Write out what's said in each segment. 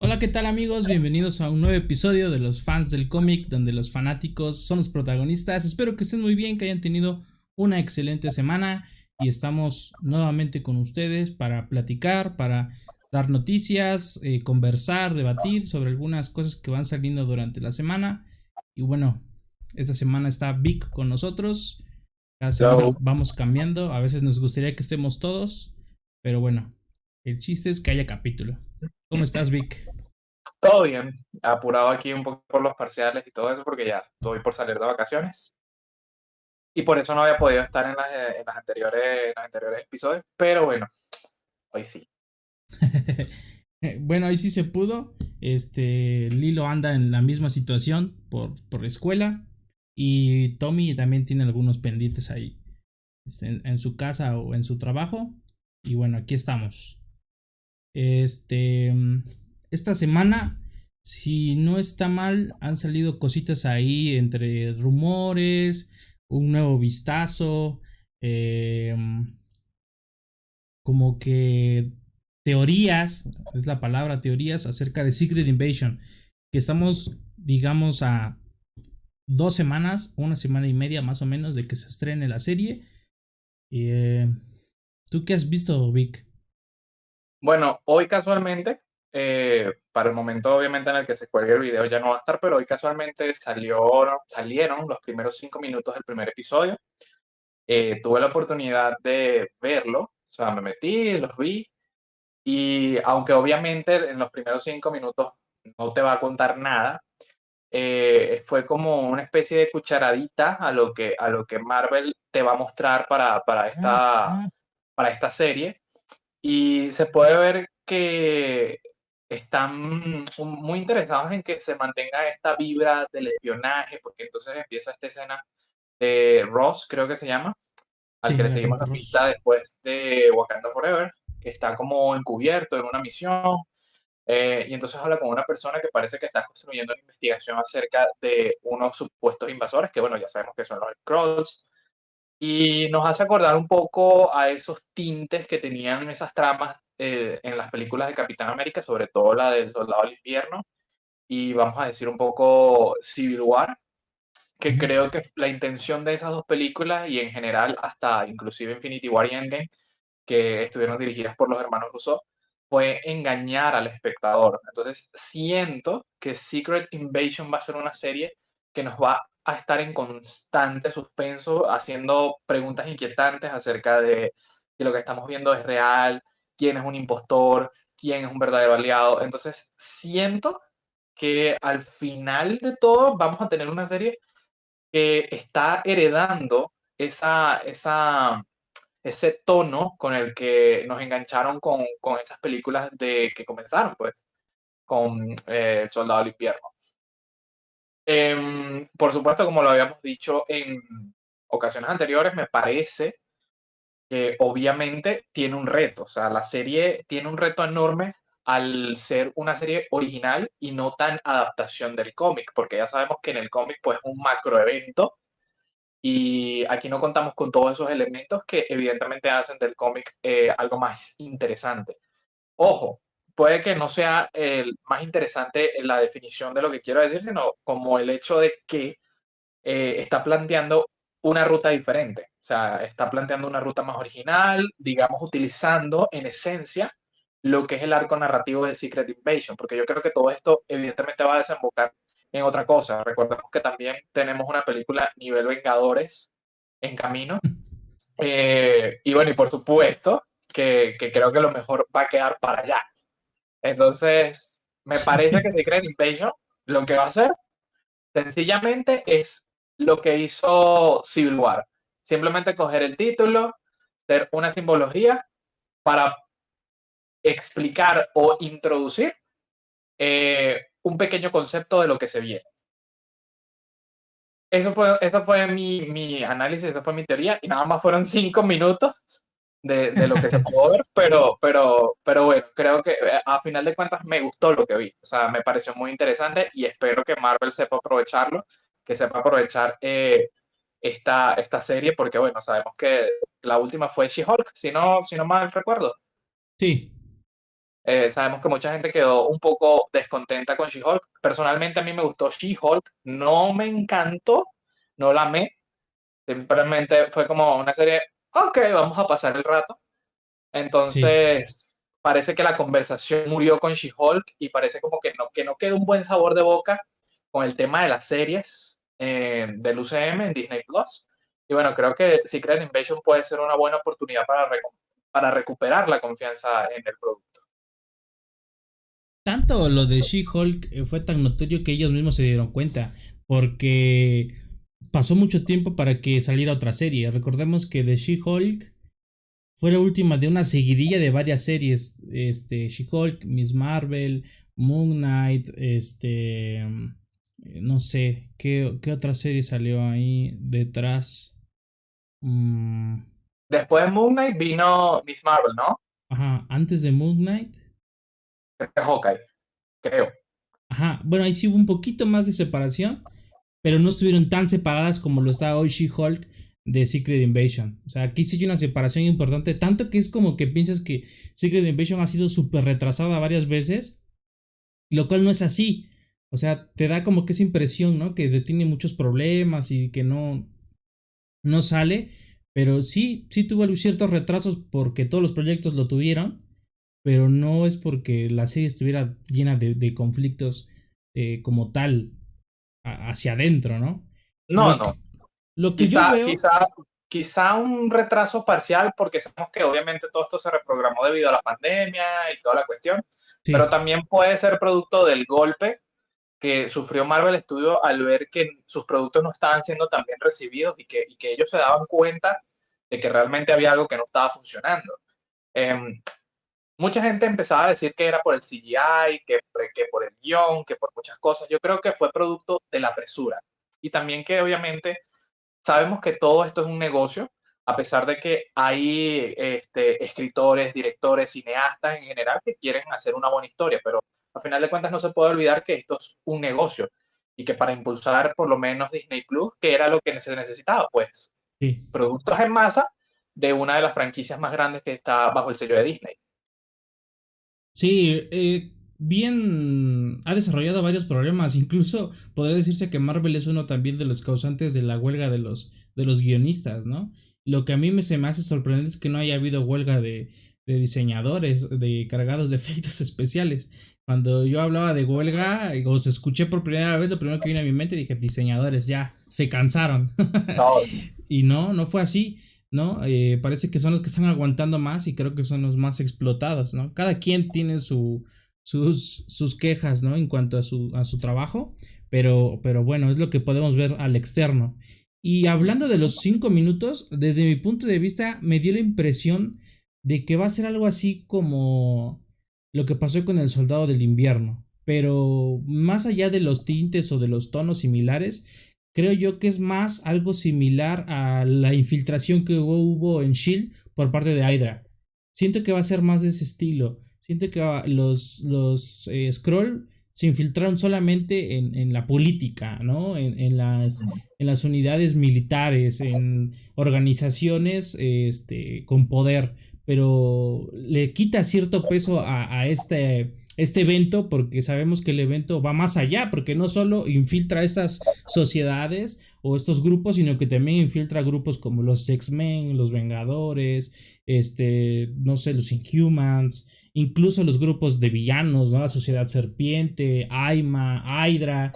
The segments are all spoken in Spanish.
Hola, ¿qué tal amigos? Bienvenidos a un nuevo episodio de los fans del cómic, donde los fanáticos son los protagonistas. Espero que estén muy bien, que hayan tenido una excelente semana y estamos nuevamente con ustedes para platicar, para dar noticias, conversar, debatir sobre algunas cosas que van saliendo durante la semana. Y bueno, esta semana está Vic con nosotros. Cada semana Hello. vamos cambiando. A veces nos gustaría que estemos todos, pero bueno, el chiste es que haya capítulo. ¿Cómo estás, Vic? Todo bien, apurado aquí un poco por los parciales y todo eso porque ya estoy por salir de vacaciones y por eso no había podido estar en los anteriores episodios, pero bueno, hoy sí. Bueno, ahí sí se pudo. Lilo anda en la misma situación por la escuela. Y Tommy también tiene algunos pendientes ahí. En su casa o en su trabajo. Y bueno, aquí estamos. Este. Esta semana, si no está mal, han salido cositas ahí entre rumores. Un nuevo vistazo. Eh, Como que teorías, es la palabra teorías acerca de Secret Invasion, que estamos, digamos, a 2 semanas, una semana y media más o menos de que se estrene la serie. Eh, ¿Tú qué has visto, Vic? Bueno, hoy casualmente, para el momento obviamente en el que se cuelgue el video ya no va a estar, pero hoy casualmente salieron los primeros 5 minutos del primer episodio. Tuve la oportunidad de verlo, o sea, me metí, los vi. Y aunque obviamente en los primeros 5 minutos no te va a contar nada, fue como una especie de cucharadita a lo que Marvel te va a mostrar para esta serie. Y se puede ver que están muy interesados en que se mantenga esta vibra del espionaje, porque entonces empieza esta escena de Ross, creo que se llama, al que Sí, le la seguimos gente la pista Ross. después de Wakanda Forever, que está como encubierto en una misión, y entonces habla con una persona que parece que está construyendo una investigación acerca de unos supuestos invasores, que bueno, ya sabemos que son los Skrulls, y nos hace acordar un poco a esos tintes que tenían esas tramas en las películas de Capitán América, sobre todo la del Soldado del Invierno, y vamos a decir un poco Civil War, que Ujú. creo que la intención de esas dos películas y en general hasta inclusive Infinity War y Endgame, que estuvieron dirigidas por los hermanos Russo, fue engañar al espectador. Entonces siento que Secret Invasion va a ser una serie que nos va a estar en constante suspenso, haciendo preguntas inquietantes acerca de si lo que estamos viendo es real, quién es un impostor, quién es un verdadero aliado. Entonces siento que al final de todo vamos a tener una serie que está heredando ese tono con el que nos engancharon con esas películas que comenzaron, pues, con El Soldado del Invierno. Por supuesto, como lo habíamos dicho en ocasiones anteriores, me parece que obviamente tiene un reto, o sea, la serie tiene un reto enorme al ser una serie original y no tan adaptación del cómic, porque ya sabemos que en el cómic pues es un macroevento. Y aquí no contamos con todos esos elementos que evidentemente hacen del cómic algo más interesante. Ojo, puede que no sea el más interesante en la definición de lo que quiero decir, sino como el hecho de que está planteando una ruta diferente. O sea, está planteando una ruta más original, digamos, utilizando en esencia lo que es el arco narrativo de Secret Invasion, porque yo creo que todo esto evidentemente va a desembocar en otra cosa. Recordemos que también tenemos una película nivel Vengadores en camino. Y bueno, y por supuesto que creo que lo mejor va a quedar para allá. Entonces, me parece que Secret Invasion lo que va a hacer sencillamente es lo que hizo Civil War. Simplemente coger el título, hacer una simbología para explicar o introducir un pequeño concepto de lo que se viene. Eso fue mi análisis, esa fue mi teoría, y nada más fueron 5 minutos de lo que se pudo ver, pero bueno, creo que a final de cuentas me gustó lo que vi. O sea, me pareció muy interesante y espero que Marvel sepa aprovecharlo, que sepa aprovechar esta serie, porque bueno, sabemos que la última fue She-Hulk, si no mal recuerdo. Sí. Sabemos que mucha gente quedó un poco descontenta con She-Hulk. Personalmente a mí me gustó She-Hulk, no me encantó, no la amé, simplemente fue como una serie, ok, vamos a pasar el rato. Sí. Entonces, parece que la conversación murió con She-Hulk y parece como que no queda un buen sabor de boca con el tema de las series del UCM en Disney Plus. Y bueno, creo que Secret Invasion puede ser una buena oportunidad para recuperar la confianza en el producto. Tanto lo de She-Hulk fue tan notorio que ellos mismos se dieron cuenta, porque pasó mucho tiempo para que saliera otra serie. Recordemos que The She-Hulk fue la última de una seguidilla de varias series. She-Hulk, Miss Marvel, Moon Knight, no sé, ¿qué otra serie salió ahí detrás? Mm, Después de Moon Knight vino Miss Marvel, ¿no? ajá, antes de Moon Knight. Creo que Hawkeye, creo. Ajá, bueno, ahí sí hubo un poquito más de separación, pero no estuvieron tan separadas como lo está hoy She-Hulk de Secret Invasion. O sea, aquí sí hay una separación importante, tanto que es como que piensas que Secret Invasion ha sido súper retrasada varias veces, lo cual no es así. O sea, te da como que esa impresión, ¿no? Que tiene muchos problemas y que no sale, pero sí tuvo ciertos retrasos porque todos los proyectos lo tuvieron, pero no es porque la serie estuviera llena de conflictos como tal hacia adentro, ¿no? No, Lo no. que, lo que yo Quizá, veo, quizá, quizá un retraso parcial porque sabemos que obviamente todo esto se reprogramó debido a la pandemia y toda la cuestión, pero sí, también puede ser producto del golpe que sufrió Marvel Studios al ver que sus productos no estaban siendo tan bien recibidos y que ellos se daban cuenta de que realmente había algo que no estaba funcionando. Eh, Mucha gente empezaba a decir que era por el CGI, que por el guión, que por muchas cosas. Yo creo que fue producto de la presura. Y también que obviamente sabemos que todo esto es un negocio, a pesar de que hay escritores, directores, cineastas en general que quieren hacer una buena historia, pero al final de cuentas no se puede olvidar que esto es un negocio y que para impulsar por lo menos Disney Plus, que era lo que se necesitaba, pues sí. productos en masa de una de las franquicias más grandes que está bajo el sello de Disney. Sí, bien, ha desarrollado varios problemas. Incluso podría decirse que Marvel es uno también de los causantes de la huelga de los guionistas, ¿no? Lo que a mí se me hace sorprendente es que no haya habido huelga de diseñadores, de cargados de efectos especiales. Cuando yo hablaba de huelga, o se escuché por primera vez, lo primero que vino a mi mente dije, diseñadores, ya, se cansaron. No, Y no fue así. ¿No? Parece que son los que están aguantando más y creo que son los más explotados, ¿no? Cada quien tiene sus quejas, ¿no? En cuanto a su trabajo, pero bueno, es lo que podemos ver al externo. Y hablando de los 5 minutos, desde mi punto de vista, me dio la impresión de que va a ser algo así como lo que pasó con el Soldado del Invierno. Pero más allá de los tintes o de los tonos similares, creo yo que es más algo similar a la infiltración que hubo en Shield por parte de Hydra. Siento que va a ser más de ese estilo. Siento que los Skrull se infiltraron solamente en la política, ¿no? En las unidades militares, en organizaciones con poder, pero le quita cierto peso a este evento porque sabemos que el evento va más allá, porque no solo infiltra estas sociedades o estos grupos, sino que también infiltra grupos como los X-Men, los Vengadores, no sé, los Inhumans, incluso los grupos de villanos, ¿no? La Sociedad Serpiente, Aima, Hydra.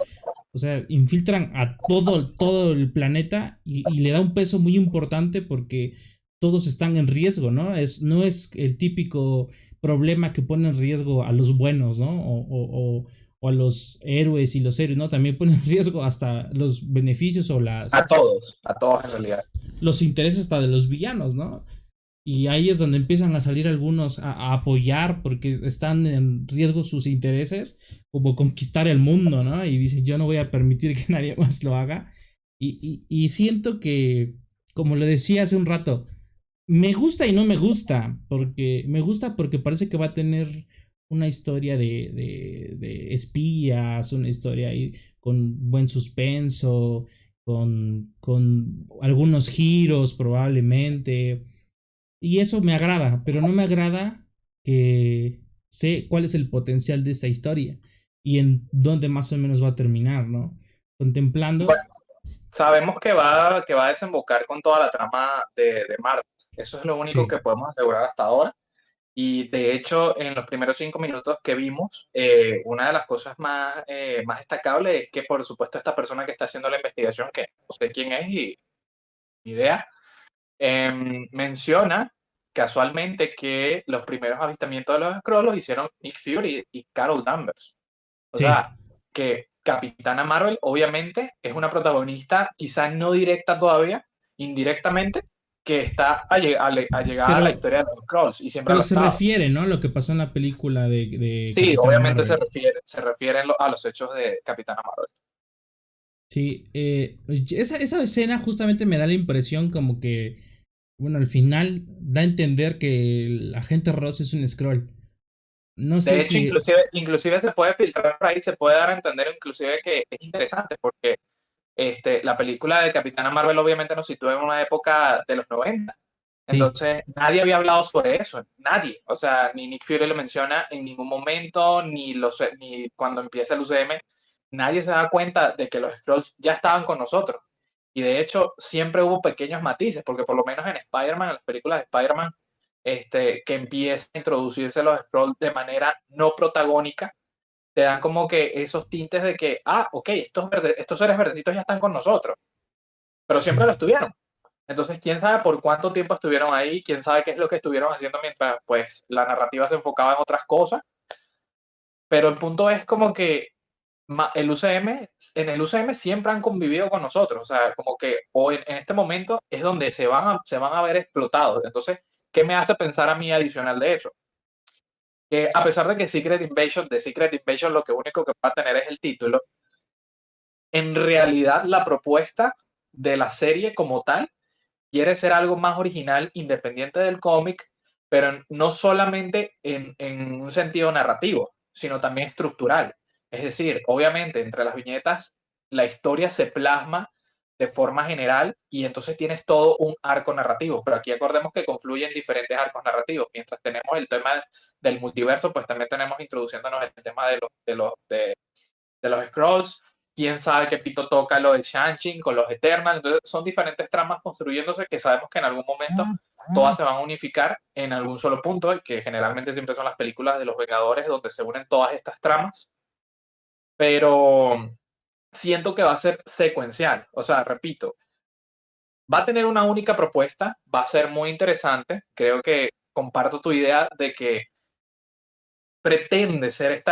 O sea, infiltran a todo el planeta y le da un peso muy importante porque todos están en riesgo, ¿no? No es el típico problema que pone en riesgo a los buenos, ¿no? O a los héroes y los héroes, ¿no? También pone en riesgo hasta los beneficios o a todos en realidad. los intereses hasta de los villanos, ¿no? Y ahí es donde empiezan a salir algunos a apoyar porque están en riesgo sus intereses, como conquistar el mundo, ¿no? Y dicen, yo no voy a permitir que nadie más lo haga. Y siento que, como le decía hace un rato, me gusta y no me gusta, porque me gusta porque parece que va a tener una historia de espías, una historia ahí con buen suspenso, con algunos giros probablemente, y eso me agrada, pero no me agrada que sé cuál es el potencial de esta historia y en dónde más o menos va a terminar, ¿no? Bueno, Contemplando. sabemos que va a desembocar con toda la trama de Marvel. Eso es lo único Sí, que podemos asegurar hasta ahora. Y de hecho, en los primeros 5 minutos que vimos, una de las cosas más destacables es que, por supuesto, esta persona que está haciendo la investigación, que no sé quién es y ni idea, menciona casualmente que los primeros avistamientos de los Skrulls los hicieron Nick Fury y Carol Danvers. O sí. sea, que Capitana Marvel obviamente es una protagonista, quizás no directa todavía, indirectamente, que está allegada a la Pero, historia de los Skrulls y siempre pero lo ha se estado. refiere, ¿no? A lo que pasó en la película de Sí, Capitana obviamente Marvel. se refieren a los hechos de Capitana Marvel. Sí, esa escena justamente me da la impresión como que, bueno, al final da a entender que el agente Ross es un scroll. No sé De hecho, si... inclusive se puede filtrar por ahí, se puede dar a entender inclusive que es interesante porque la película de Capitana Marvel obviamente nos sitúa en una época de los 90. Sí. Entonces, nadie había hablado sobre eso, nadie. O sea, ni Nick Fury lo menciona en ningún momento, ni cuando empieza el UCM, nadie se da cuenta de que los Skrulls ya estaban con nosotros. Y de hecho, siempre hubo pequeños matices, porque por lo menos en Spider-Man, en las películas de Spider-Man, que empieza a introducirse los Skrulls de manera no protagónica, te dan como que esos tintes de que, ok, estos seres verdecitos ya están con nosotros, pero siempre lo estuvieron. Entonces, quién sabe por cuánto tiempo estuvieron ahí, quién sabe qué es lo que estuvieron haciendo mientras pues la narrativa se enfocaba en otras cosas, pero el punto es como que el UCM, en el UCM siempre han convivido con nosotros, o sea, como que hoy en este momento es donde se van a ver explotados. Entonces, ¿qué me hace pensar a mí adicional de eso? Que a pesar de que Secret Invasion lo que único que va a tener es el título, en realidad la propuesta de la serie como tal quiere ser algo más original, independiente del cómic, pero no solamente en un sentido narrativo, sino también estructural. Es decir, obviamente entre las viñetas la historia se plasma de forma general y entonces tienes todo un arco narrativo, pero aquí acordemos que confluyen diferentes arcos narrativos. Mientras tenemos el tema del multiverso, pues también tenemos introduciéndonos el tema de los Scrolls. Quién sabe qué pito toca lo de Shang-Chi con los Eternals. Entonces, son diferentes tramas construyéndose que sabemos que en algún momento todas se van a unificar en algún solo punto, y que generalmente siempre son las películas de los Vengadores donde se unen todas estas tramas. Pero siento que va a ser secuencial. O sea, repito, va a tener una única propuesta, va a ser muy interesante. Creo que comparto tu idea de que pretende ser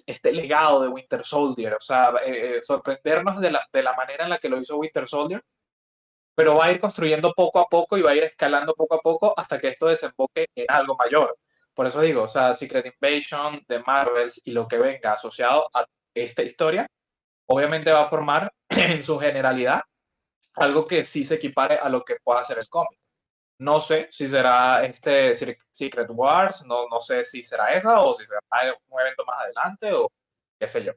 este legado de Winter Soldier, o sea, sorprendernos de la manera en la que lo hizo Winter Soldier, pero va a ir construyendo poco a poco y va a ir escalando poco a poco hasta que esto desemboque en algo mayor. Por eso digo, o sea, Secret Invasion de Marvels y lo que venga asociado a esta historia, obviamente va a formar en su generalidad algo que sí se equipare a lo que pueda ser el cómic. No sé si será Secret Wars, no sé si será esa o si será un evento más adelante o qué sé yo.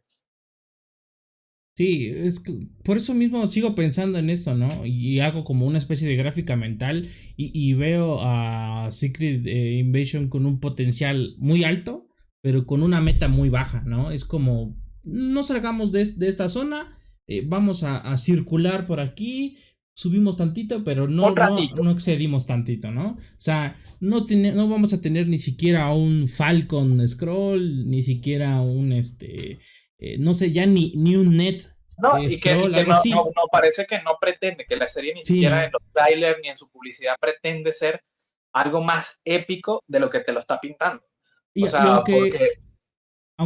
Sí, es que por eso mismo sigo pensando en esto, ¿no? Y hago como una especie de gráfica mental y veo a Secret Invasion con un potencial muy alto, pero con una meta muy baja, ¿no? Es como, no salgamos de esta zona, vamos a circular por aquí, subimos tantito, pero Un ratito. no excedimos tantito, ¿no? O sea, no vamos a tener ni siquiera un Falcon Scroll, ni siquiera un no sé, ya ni un net No, y scroll, que algo así. no parece que no pretende, que la serie ni Sí, siquiera ¿no? en los trailers ni en su publicidad pretende ser algo más épico de lo que te lo está pintando. O Y sea, porque,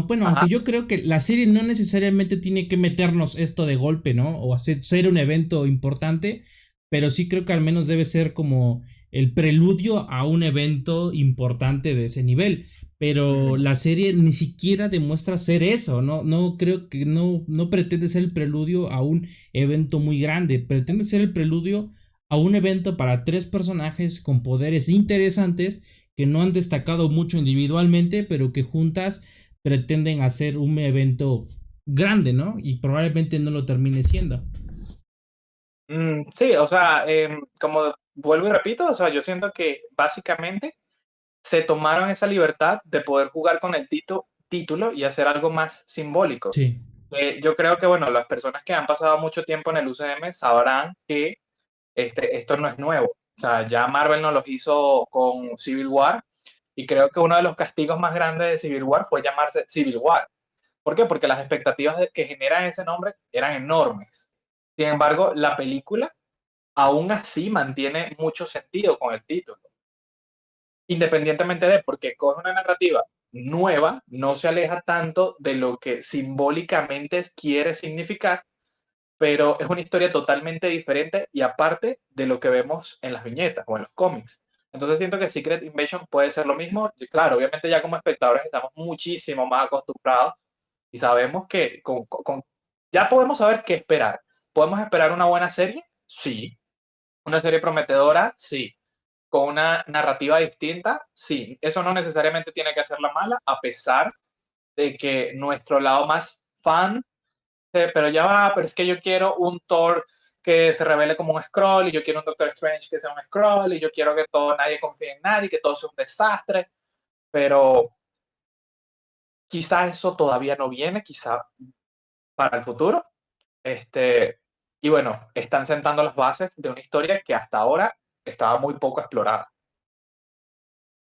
bueno, ajá, aunque yo creo que la serie no necesariamente tiene que meternos esto de golpe, ¿no? O hacer ser un evento importante, pero sí creo que al menos debe ser como el preludio a un evento importante de ese nivel. Pero ujú. la serie ni siquiera demuestra ser eso, ¿no? No creo que no pretende ser el preludio a un evento muy grande, pretende ser el preludio a un evento para tres personajes con poderes interesantes que no han destacado mucho individualmente, pero que juntas pretenden hacer un evento grande, ¿no? Y probablemente no lo termine siendo. Sí, o sea, como vuelvo y repito, o sea, yo siento que básicamente se tomaron esa libertad de poder jugar con el título y hacer algo más simbólico. Sí, Yo creo que, bueno, las personas que han pasado mucho tiempo en el UCM sabrán que esto no es nuevo. O sea, ya Marvel nos lo hizo con Civil War y creo que uno de los castigos más grandes de Civil War fue llamarse Civil War. ¿Por qué? Porque las expectativas que generan ese nombre eran enormes. Sin embargo, la película aún así mantiene mucho sentido con el título, independientemente de, porque coge una narrativa nueva, no se aleja tanto de lo que simbólicamente quiere significar, pero es una historia totalmente diferente y aparte de lo que vemos en las viñetas o en los cómics. Entonces siento que Secret Invasion puede ser lo mismo. Y claro, obviamente ya como espectadores estamos muchísimo más acostumbrados y sabemos que ya podemos saber qué esperar. ¿Podemos esperar una buena serie? Sí. ¿Una serie prometedora? Sí. ¿Con una narrativa distinta? Sí. Eso no necesariamente tiene que hacerla mala, a pesar de que nuestro lado más fan, pero ya va, pero es que yo quiero un Thor que se revele como un Skrull, y yo quiero un Doctor Strange que sea un Skrull, y yo quiero que todo, nadie confíe en nadie, que todo sea un desastre, pero quizá eso todavía no viene, quizá para el futuro. Y bueno, están sentando las bases de una historia que hasta ahora estaba muy poco explorada.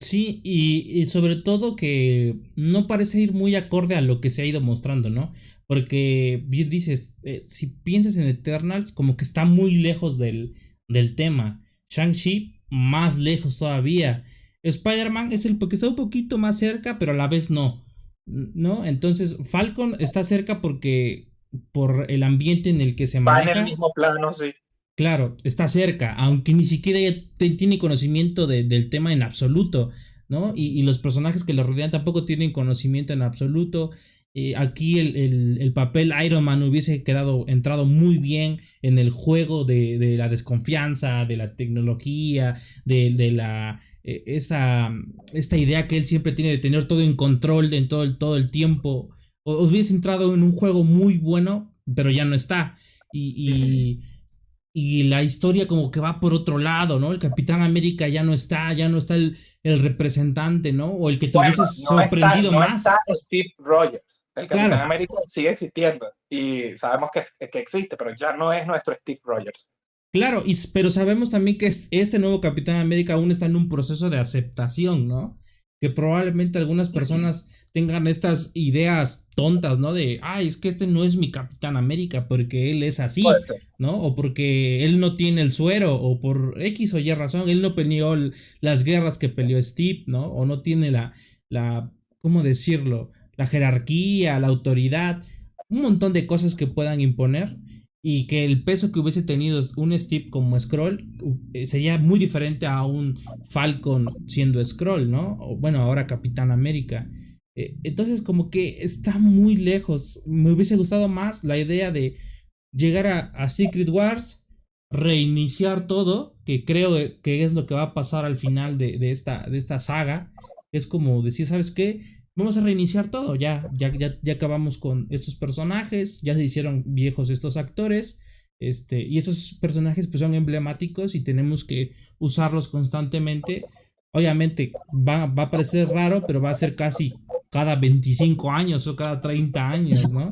sí, y sobre todo que no parece ir muy acorde a lo que se ha ido mostrando, ¿no? Porque bien dices, si piensas en Eternals, como que está muy lejos del tema. Shang-Chi, más lejos todavía. Spider-Man es el que está un poquito más cerca, pero a la vez no. ¿No? Entonces, Falcon está cerca porque por el ambiente en el que se Va en el maneja. mismo plano, sí. Claro, está cerca, aunque ni siquiera ella tiene conocimiento del tema en absoluto, ¿no? Y los personajes que lo rodean tampoco tienen conocimiento en absoluto. Aquí el papel Iron Man hubiese entrado muy bien en el juego de la desconfianza, de la tecnología, de la esta idea que él siempre tiene de tener todo en control en todo el tiempo. Hubiese entrado en un juego muy bueno, pero ya no está. Y, y la historia como que va por otro lado, ¿no? El Capitán América ya no está el representante, ¿no? O el que te Bueno, hubiese sorprendido no está más. Steve Rogers. El Capitán Claro, América sigue existiendo y sabemos que existe, pero ya no es nuestro Steve Rogers. claro, pero sabemos también que este nuevo Capitán América aún está en un proceso de aceptación, ¿no? Que probablemente algunas personas tengan estas ideas tontas, ¿no? De, ay, es que este no es mi Capitán América porque él es Puede así, ser. ¿no? O porque él no tiene el suero, o por X o Y razón, él no peleó las guerras que peleó Steve, ¿no? O no tiene ¿cómo decirlo? La jerarquía, la autoridad, un montón de cosas que puedan imponer y que el peso que hubiese tenido un Steve como Scroll sería muy diferente a un Falcon siendo Scroll, ¿no? O, bueno, ahora Capitán América. Entonces como que está muy lejos. Me hubiese gustado más la idea de llegar a Secret Wars, reiniciar todo, que creo que es lo que va a pasar al final de esta saga. Es como decir, ¿sabes qué? Vamos a reiniciar todo, ya acabamos con estos personajes, ya se hicieron viejos estos actores, y estos personajes pues son emblemáticos y tenemos que usarlos constantemente. Obviamente va a parecer raro, pero va a ser casi cada 25 años o cada 30 años, ¿no?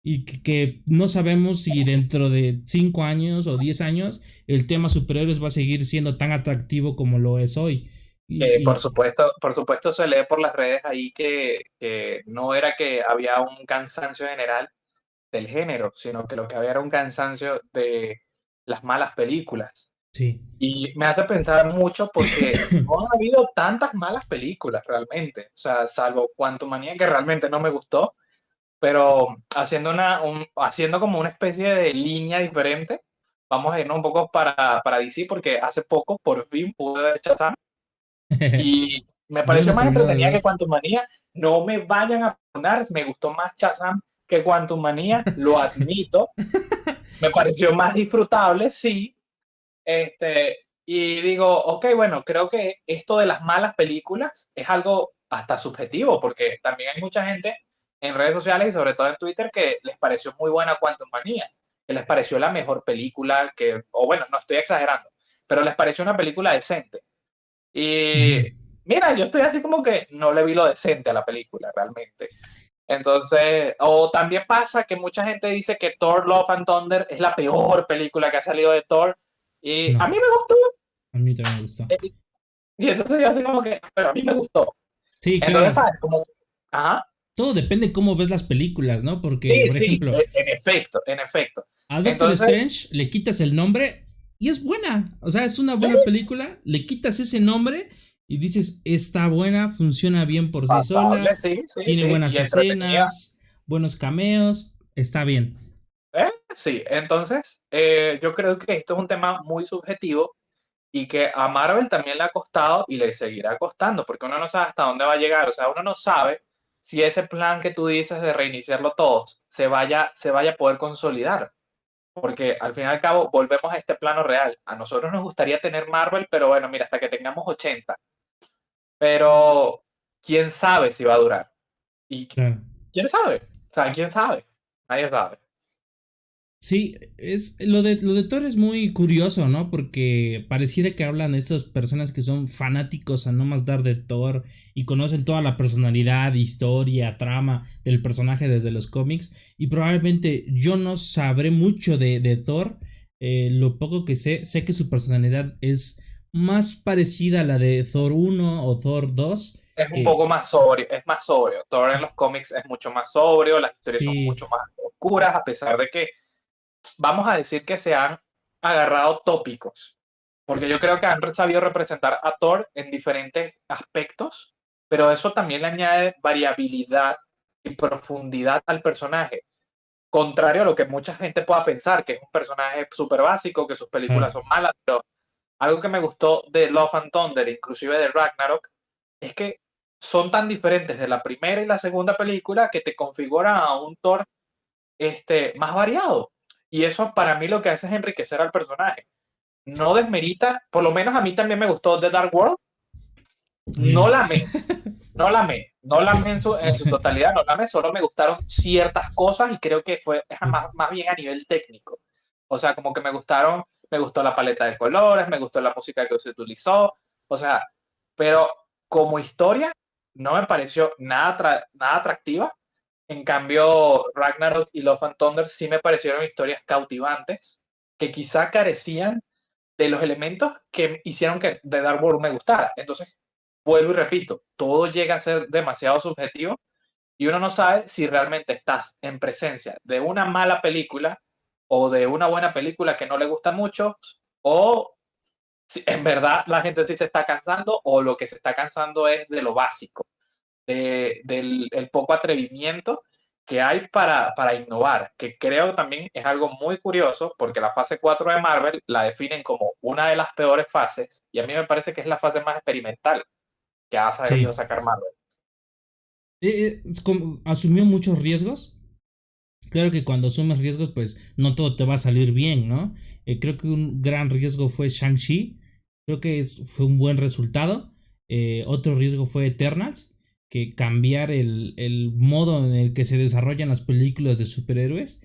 Y que no sabemos si dentro de 5 años o 10 años el tema superhéroes va a seguir siendo tan atractivo como lo es hoy. Y Por supuesto se lee por las redes ahí que no era que había un cansancio general del género, sino que lo que había era un cansancio de las malas películas. sí. Y me hace pensar mucho porque no ha habido tantas malas películas realmente. O sea, salvo Quantumania, que realmente no me gustó, pero haciendo como una especie de línea diferente, vamos a irnos un poco para DC, porque hace poco por fin pude ver Shazam y me Yo no pareció he más terminado de entretenida ver. que Quantumania. No me vayan a poner, me gustó más Shazam que Quantumania, lo admito. Me pareció más disfrutable, sí. Y digo, ok, bueno, creo que esto de las malas películas es algo hasta subjetivo, porque también hay mucha gente en redes sociales y sobre todo en Twitter que les pareció muy buena Quantum Manía, que les pareció la mejor película, o bueno, no estoy exagerando, pero les pareció una película decente. Y Ujú. mira, yo estoy así como que no le vi lo decente a la película realmente. Entonces, o también pasa que mucha gente dice que Thor Love and Thunder es la peor película que ha salido de Thor. Y a No, mí me gustó. a mí también me gustó. Y entonces yo así como que, pero a mí me gustó. Sí, Entonces, claro. ¿sabes? Como, ajá. Todo depende cómo ves las películas, ¿no? Porque, Sí, por sí, ejemplo, en efecto, en efecto. a Doctor Entonces, Strange le quitas el nombre y es buena. O sea, es una sí, buena película, le quitas ese nombre y dices, está buena, funciona bien por sí pasable, sola, sí, sí, tiene sí, buenas y entretenida. escenas, buenos cameos, está bien. Sí, entonces, yo creo que esto es un tema muy subjetivo y que a Marvel también le ha costado y le seguirá costando, porque uno no sabe hasta dónde va a llegar, o sea, uno no sabe si ese plan que tú dices de reiniciarlo todos se vaya a poder consolidar, porque al fin y al cabo volvemos a este plano real. A nosotros nos gustaría tener Marvel, pero bueno, mira, hasta que tengamos 80, pero quién sabe si va a durar. ¿Y Claro. quién sabe? O sea, quién sabe. Nadie sabe. Sí, es lo de Thor es muy curioso, ¿no? Porque pareciera que hablan de estas personas que son fanáticos a no más dar de Thor y conocen toda la personalidad, historia, trama del personaje desde los cómics. Y probablemente yo no sabré mucho de Thor. Lo poco que sé que su personalidad es más parecida a la de Thor 1 o Thor 2. Es un Que poco más sobrio, es más sobrio. Thor en los cómics es mucho más sobrio, las historias son sí, mucho más oscuras, a pesar de que vamos a decir que se han agarrado tópicos, porque yo creo que han sabido representar a Thor en diferentes aspectos, pero eso también le añade variabilidad y profundidad al personaje, contrario a lo que mucha gente pueda pensar, que es un personaje súper básico, que sus películas claro, son malas, pero algo que me gustó de Love and Thunder, inclusive de Ragnarok, es que son tan diferentes de la primera y la segunda película que te configuran a un Thor más variado. Y eso para mí lo que hace es enriquecer al personaje. No desmerita, por lo menos a mí también me gustó The Dark World. a mí No no. la amé, no la amé en su totalidad, no la amé, solo me gustaron ciertas cosas y creo que fue más bien a nivel técnico. O sea, como que me gustó la paleta de colores, me gustó la música que se utilizó, o sea, pero como historia no me pareció nada atractiva. En cambio, Ragnarok y Love and Thunder sí me parecieron historias cautivantes que quizá carecían de los elementos que hicieron que The Dark World me gustara. Entonces, vuelvo y repito, todo llega a ser demasiado subjetivo y uno no sabe si realmente estás en presencia de una mala película o de una buena película que no le gusta mucho, o si en verdad la gente sí se está cansando o lo que se está cansando es de lo básico, del el poco atrevimiento que hay para innovar, que creo también es algo muy curioso porque la fase 4 de Marvel la definen como una de las peores fases y a mí me parece que es la fase más experimental que ha sabido Sí. sacar Marvel. Asumió muchos riesgos. Claro que cuando asumes riesgos, pues no todo te va a salir bien, ¿no? Creo que un gran riesgo fue Shang-Chi. Creo que fue un buen resultado. Otro riesgo fue Eternals, que cambiar el modo en el que se desarrollan las películas de superhéroes.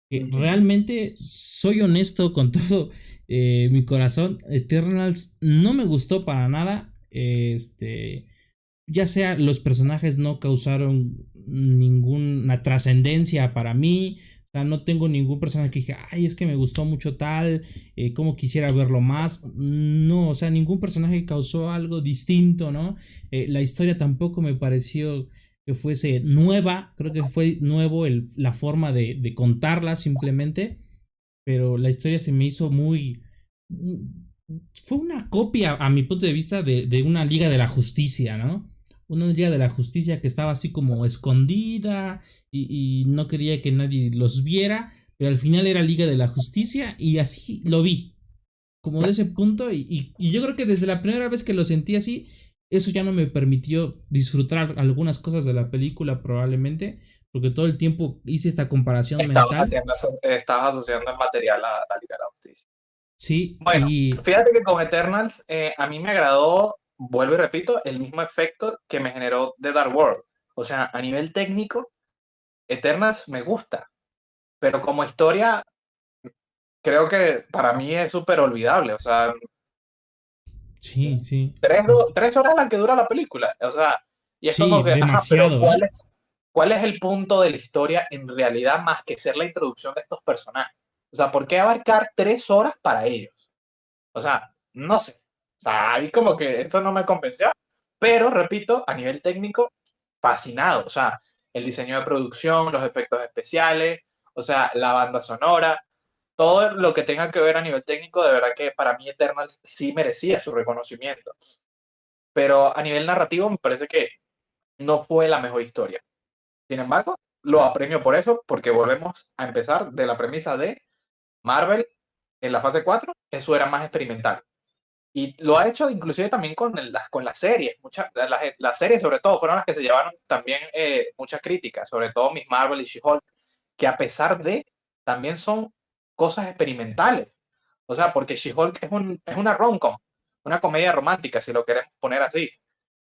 Que Ujú. realmente soy honesto con todo mi corazón. Eternals no me gustó para nada. Ya sea los personajes no causaron ninguna trascendencia para mí. O sea, no tengo ningún personaje que dije, ay, es que me gustó mucho tal, como quisiera verlo más. No, o sea, ningún personaje causó algo distinto, ¿no? La historia tampoco me pareció que fuese nueva, creo que fue nuevo la forma de contarla simplemente, pero la historia se me hizo muy... Fue una copia, a mi punto de vista, de una Liga de la Justicia, ¿no? Una Liga de la Justicia que estaba así como escondida y no quería que nadie los viera, pero al final era Liga de la Justicia y así lo vi, como de ese punto y yo creo que desde la primera vez que lo sentí así, eso ya no me permitió disfrutar algunas cosas de la película probablemente, porque todo el tiempo hice esta comparación mental, Estabas asociando el material a la Liga de la Justicia. sí, Bueno, fíjate que con Eternals a mí me agradó, vuelvo y repito, el mismo efecto que me generó The Dark World. O sea, a nivel técnico, Eternals me gusta, pero como historia creo que para mí es súper olvidable. O sea, Sí, sí, Tres, sí. 3 horas la que dura la película. O sea, y es Sí, como que, ajá, pero demasiado, ¿eh? ¿cuál es el punto de la historia en realidad más que ser la introducción de estos personajes? O sea, ¿por qué abarcar 3 horas para ellos? O sea, no sé. O sea, ahí como que esto no me convenció. Pero, repito, a nivel técnico, fascinado. O sea, el diseño de producción, los efectos especiales, o sea, la banda sonora, todo lo que tenga que ver a nivel técnico, de verdad que para mí Eternals sí merecía su reconocimiento. Pero a nivel narrativo me parece que no fue la mejor historia. Sin embargo, lo apremio por eso, porque volvemos a empezar de la premisa de Marvel en la fase 4, eso era más experimental. Y lo ha hecho inclusive también con las series. Las series sobre todo fueron las que se llevaron también muchas críticas, sobre todo Miss Marvel y She-Hulk, que a pesar de, también son cosas experimentales. O sea, porque She-Hulk es una rom-com, una comedia romántica, si lo queremos poner así. Sí,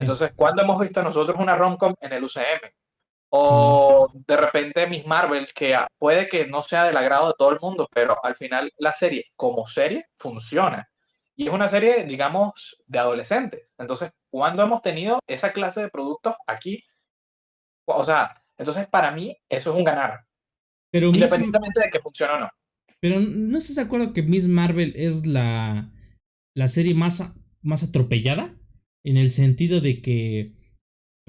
Entonces, ¿cuándo hemos visto nosotros una rom-com en el UCM? sí. O de repente Miss Marvel, que puede que no sea del agrado de todo el mundo, pero al final la serie, como serie, funciona. Y es una serie, digamos, de adolescentes. Entonces, ¿cuándo hemos tenido esa clase de productos aquí? O sea, entonces para mí eso es un ganar, Pero independientemente de que funcione o no. pero no estás de acuerdo que Miss Marvel es la serie más atropellada, en el sentido de que,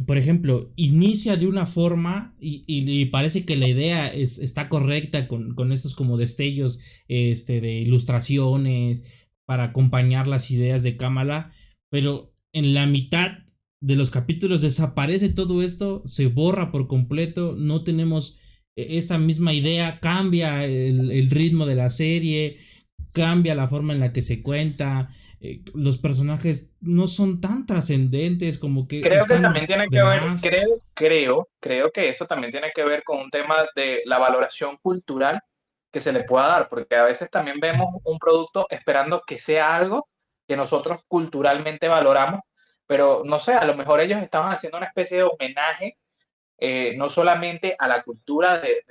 por ejemplo, inicia de una forma y parece que la idea está correcta con estos como destellos de ilustraciones para acompañar las ideas de Kamala, pero en la mitad de los capítulos desaparece todo esto, se borra por completo, no tenemos esta misma idea, cambia el ritmo de la serie, cambia la forma en la que se cuenta, los personajes no son tan trascendentes, como que Creo que están también tiene de que ver, más. creo que eso también tiene que ver con un tema de la valoración cultural que se le pueda dar, porque a veces también Sí. vemos un producto esperando que sea algo que nosotros culturalmente valoramos, pero no sé, a lo mejor ellos estaban haciendo una especie de homenaje, no solamente a la cultura de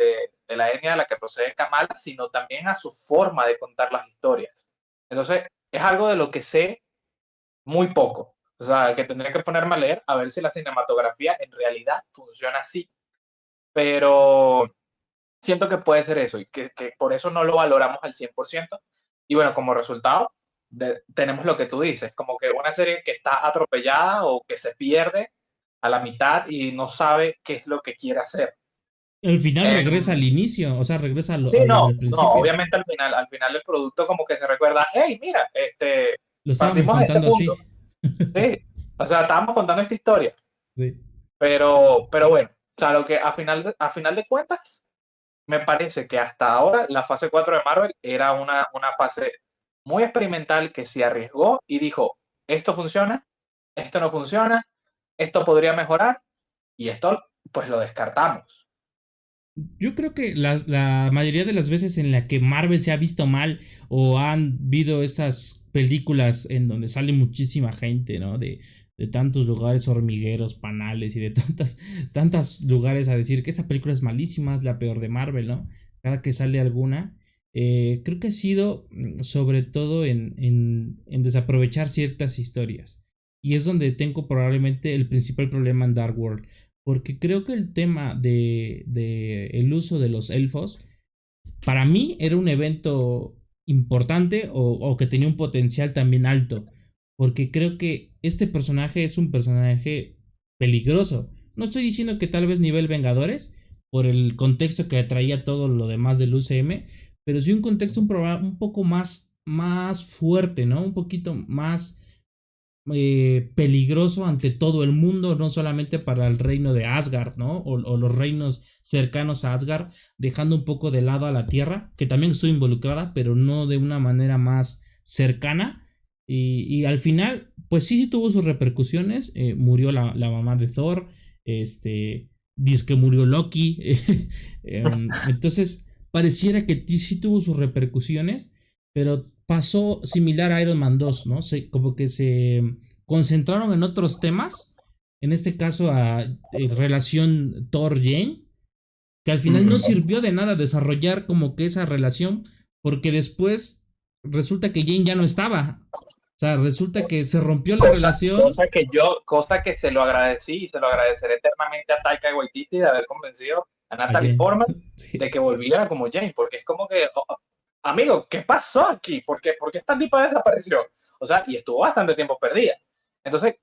la etnia de la que procede Kamala, sino también a su forma de contar las historias. Entonces, es algo de lo que sé muy poco. O sea, que tendría que ponerme a leer a ver si la cinematografía en realidad funciona así. Pero siento que puede ser eso y que por eso no lo valoramos al 100%. Y bueno, como resultado, tenemos lo que tú dices, como que una serie que está atropellada o que se pierde a la mitad y no sabe qué es lo que quiere hacer. Al final regresa al Em, inicio, o sea, regresa sí, a lo no, del no, principio. obviamente al final el producto como que se recuerda, hey, mira, Lo estábamos partimos de este contando punto. así. Sí, o sea, estábamos contando esta historia. Sí. Pero bueno, o sea, lo que a final de cuentas, me parece que hasta ahora la fase 4 de Marvel era una fase muy experimental que se arriesgó y dijo, esto funciona, esto no funciona, esto podría mejorar y esto pues lo descartamos. Yo creo que la mayoría de las veces en la que Marvel se ha visto mal o han habido estas películas en donde sale muchísima gente, ¿no? De tantos lugares hormigueros, panales y de tantas lugares a decir que esta película es malísima, es la peor de Marvel, ¿no? Cada que sale alguna. Creo que ha sido sobre todo en desaprovechar ciertas historias. Y es donde tengo probablemente el principal problema en Dark World, porque creo que el tema de el uso de los elfos, para mí era un evento importante o que tenía un potencial también alto. Porque creo que este personaje es un personaje peligroso. No estoy diciendo que tal vez nivel Vengadores, por el contexto que traía todo lo demás del UCM, pero sí un contexto un poco más fuerte, ¿no? Un poquito más peligroso ante todo el mundo, no solamente para el reino de Asgard, ¿no? O los reinos cercanos a Asgard, dejando un poco de lado a la Tierra, que también estoy involucrada, pero no de una manera más cercana. Y al final, pues sí tuvo sus repercusiones. Murió la mamá de Thor, dice que murió Loki. Entonces, pareciera que sí tuvo sus repercusiones, pero pasó similar a Iron Man 2, ¿no? Como que se concentraron en otros temas, en este caso a relación Thor-Jane, que al final no Ujú. sirvió de nada desarrollar como que esa relación, porque después resulta que Jane ya no estaba, sea, resulta que se rompió la Cosa, relación. cosa que se lo agradecí y se lo agradeceré eternamente a Taika Waititi de haber convencido a A Natalie Jane. Portman de Sí. que volviera como Jane, porque es como que, amigo, ¿qué pasó aquí? ¿Por qué esta tipa desapareció? O sea, y estuvo bastante tiempo perdida. Entonces,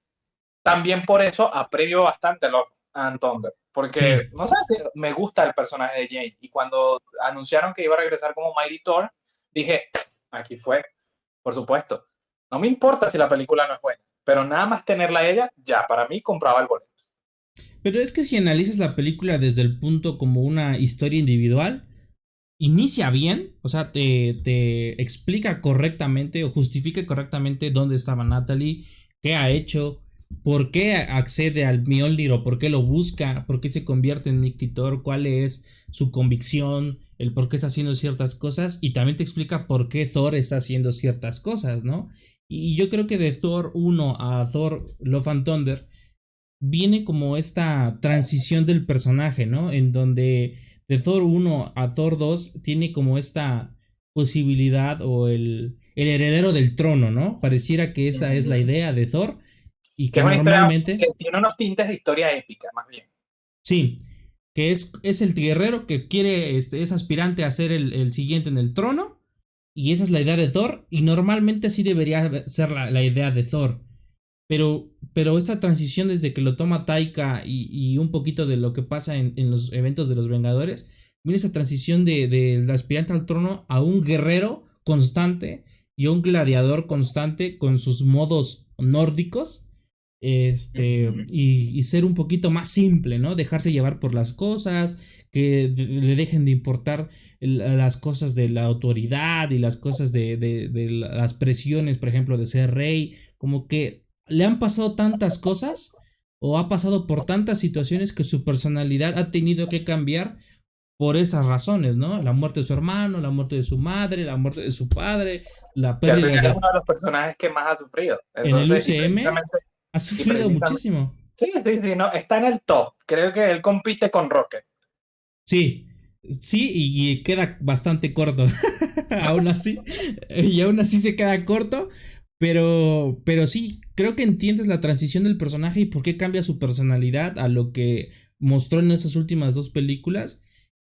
también por eso aprevio bastante Love and Thunder, porque, Sí. no sé, me gusta el personaje de Jane, y cuando anunciaron que iba a regresar como Mighty Thor, dije, aquí fue, por supuesto. No me importa si la película no es buena, pero nada más tenerla a ella, ya, para mí compraba el boleto. Pero es que si analizas la película desde el punto como una historia individual, inicia bien, o sea, te explica correctamente o justifica correctamente dónde estaba Natalie, qué ha hecho, por qué accede al Mjolnir o por qué lo busca, por qué se convierte en Mictitor, cuál es su convicción, el por qué está haciendo ciertas cosas y también te explica por qué Thor está haciendo ciertas cosas, ¿no? Y yo creo que de Thor 1 a Thor Love and Thunder viene como esta transición del personaje, ¿no? En donde de Thor 1 a Thor 2 tiene como esta posibilidad o el heredero del trono, ¿no? Pareciera que esa es la idea de Thor y Que que es una historia normalmente, que tiene unos tintes de historia épica, más bien. sí, que es el guerrero que quiere, es aspirante a ser el siguiente en el trono y esa es la idea de Thor y normalmente así debería ser la idea de Thor. Pero esta transición desde que lo toma Taika y un poquito de lo que pasa en los eventos de los Vengadores, viene esa transición del aspirante al trono a un guerrero constante y a un gladiador constante con sus modos nórdicos. Y ser un poquito más simple, ¿no? Dejarse llevar por las cosas, que le dejen de importar las cosas de la autoridad y las cosas de las presiones, por ejemplo, de ser rey, como que le han pasado tantas cosas o ha pasado por tantas situaciones que su personalidad ha tenido que cambiar por esas razones, ¿no? La muerte de su hermano, la muerte de su madre, la muerte de su padre, la Que al pérdida final es de... uno de los personajes que más ha sufrido. En el Entonces, UCM ha y sufrido precisamente, muchísimo. sí, sí, sí, no, está en el top. Creo que él compite con Rocket. Sí, sí, y queda bastante corto. Aún así, y aún así se queda corto. Pero sí, creo que entiendes la transición del personaje y por qué cambia su personalidad a lo que mostró en esas últimas dos películas.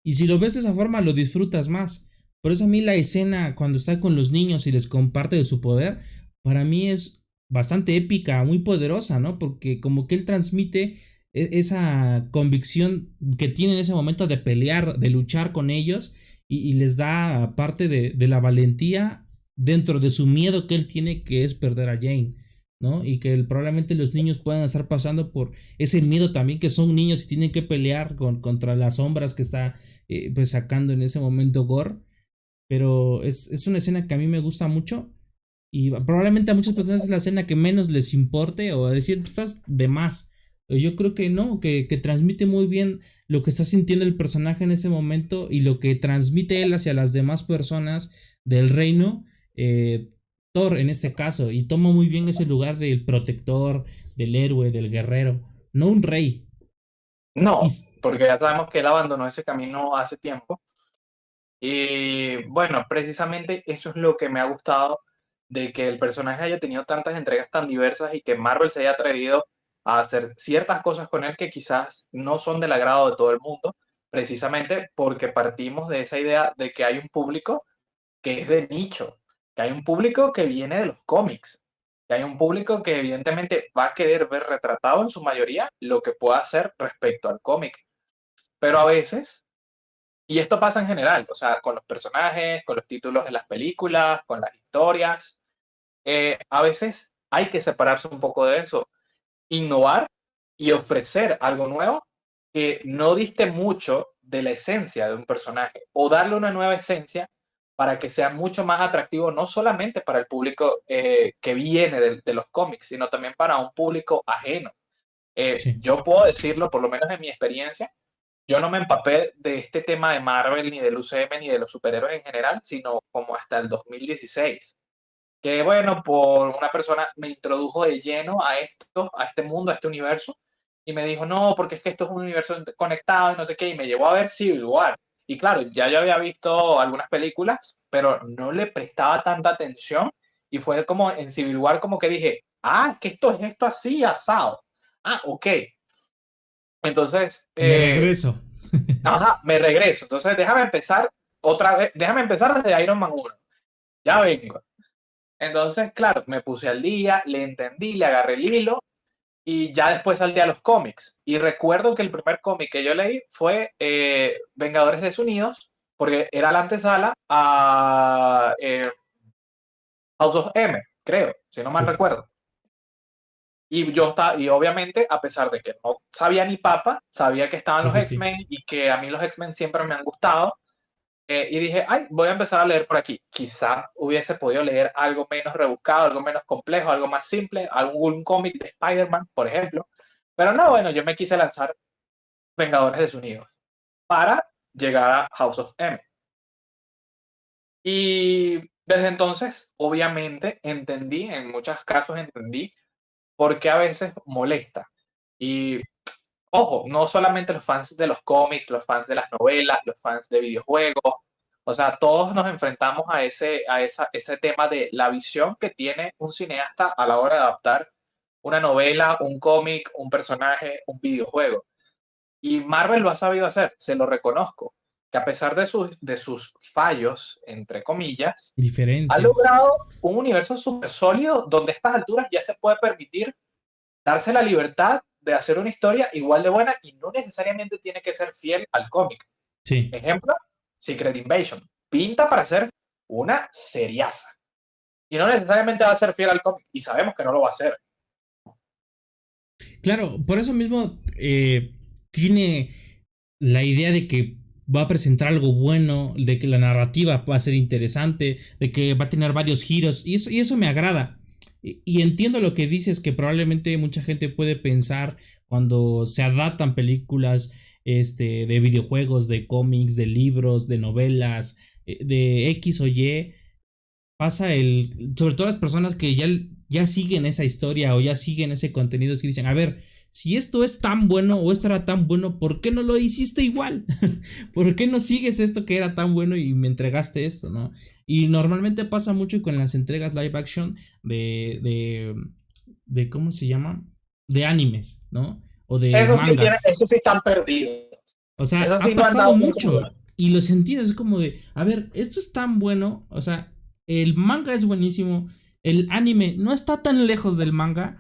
Y si lo ves de esa forma, lo disfrutas más. Por eso a mí la escena cuando está con los niños y les comparte de su poder, para mí es bastante épica, muy poderosa, ¿no? Porque como que él transmite esa convicción que tiene en ese momento de pelear, de luchar con ellos y les da parte de la valentía dentro de su miedo que él tiene, que es perder a Jane, ¿no? Y que probablemente los niños puedan estar pasando por ese miedo también, que son niños y tienen que pelear contra las sombras que está pues sacando en ese momento Gore. Pero es una escena que a mí me gusta mucho y probablemente a muchas personas es la escena que menos les importe o decir, pues estás de más. Yo creo que no, que transmite muy bien lo que está sintiendo el personaje en ese momento y lo que transmite él hacia las demás personas del reino, eh, Thor en este caso, y toma muy bien ese lugar del protector, del héroe, del guerrero, no un rey. Y, No, porque ya sabemos que él abandonó ese camino hace tiempo. Y bueno, precisamente eso es lo que me ha gustado de que el personaje haya tenido tantas entregas tan diversas y que Marvel se haya atrevido a hacer ciertas cosas con él que quizás no son del agrado de todo el mundo, precisamente porque partimos de esa idea de que hay un público que es de nicho, que hay un público que viene de los cómics, que hay un público que evidentemente va a querer ver retratado en su mayoría lo que pueda hacer respecto al cómic. Pero a veces, y esto pasa en general, o sea, con los personajes, con los títulos de las películas, con las historias, a veces hay que separarse un poco de eso, innovar y ofrecer algo nuevo que no diste mucho de la esencia de un personaje o darle una nueva esencia para que sea mucho más atractivo, no solamente para el público que viene de los cómics, sino también para un público ajeno. sí. Yo puedo decirlo, por lo menos en mi experiencia, yo no me empapé de este tema de Marvel, ni del UCM, ni de los superhéroes en general, sino como hasta el 2016. Que bueno, por una persona me introdujo de lleno a esto, a este mundo, a este universo, y me dijo, no, porque es que esto es un universo conectado y no sé qué, y me llevó a ver Civil War. Y claro, ya yo había visto algunas películas, pero no le prestaba tanta atención Y fue como en Civil War como que dije, que esto es esto así, asado. Ok. Entonces, Me regreso. me regreso. Entonces, déjame empezar otra vez, déjame empezar desde Iron Man 1. Ya vengo. Entonces, claro, me puse al día, le entendí, le agarré el hilo y ya después salté a los cómics. Y recuerdo que el primer cómic que yo leí fue Vengadores Desunidos, porque era la antesala a House of M, creo, si no mal Uf, recuerdo. Y obviamente, a pesar de que no sabía ni papa, sabía que estaban creo los que sí. X-Men y que a mí los X-Men siempre me han gustado. Y dije, voy a empezar a leer por aquí. Quizá hubiese podido leer algo menos rebuscado, algo menos complejo, algo más simple, algún cómic de Spider-Man, por ejemplo. Pero no, bueno, yo me quise lanzar Vengadores Desunidos para llegar a House of M. Y desde entonces, obviamente, en muchos casos entendí por qué a veces molesta. Y ojo, no solamente los fans de los cómics, los fans de las novelas, los fans de videojuegos, o sea, todos nos enfrentamos a ese tema de la visión que tiene un cineasta a la hora de adaptar una novela, un cómic, un personaje, un videojuego. Y Marvel lo ha sabido hacer, se lo reconozco, que a pesar de sus fallos, entre comillas, ha Diferencias. logrado un universo súper sólido donde a estas alturas ya se puede permitir darse la libertad de hacer una historia igual de buena y no necesariamente tiene que ser fiel al cómic. Sí. Ejemplo, Secret Invasion. Pinta para ser una seriaza. Y no necesariamente va a ser fiel al cómic. Y sabemos que no lo va a hacer. Claro, por eso mismo tiene la idea de que va a presentar algo bueno, de que la narrativa va a ser interesante, de que va a tener varios giros, y eso me agrada. Y entiendo lo que dices, que probablemente mucha gente puede pensar cuando se adaptan películas de videojuegos, de cómics, de libros, de novelas, de X o Y, pasa sobre todo las personas que ya siguen esa historia o ya siguen ese contenido, es que dicen, a ver, si esto es tan bueno o esto era tan bueno, ¿por qué no lo hiciste igual? ¿Por qué no sigues esto que era tan bueno y me entregaste esto, no? Y normalmente pasa mucho con las entregas live action de ¿cómo se llama? De animes, ¿no? O de mangas. Eso sí están perdidos. O sea, Eso sí ha no han pasado dado mucho mucho lugar. y lo entiendes, es como de, a ver, esto es tan bueno, o sea, el manga es buenísimo, el anime no está tan lejos del manga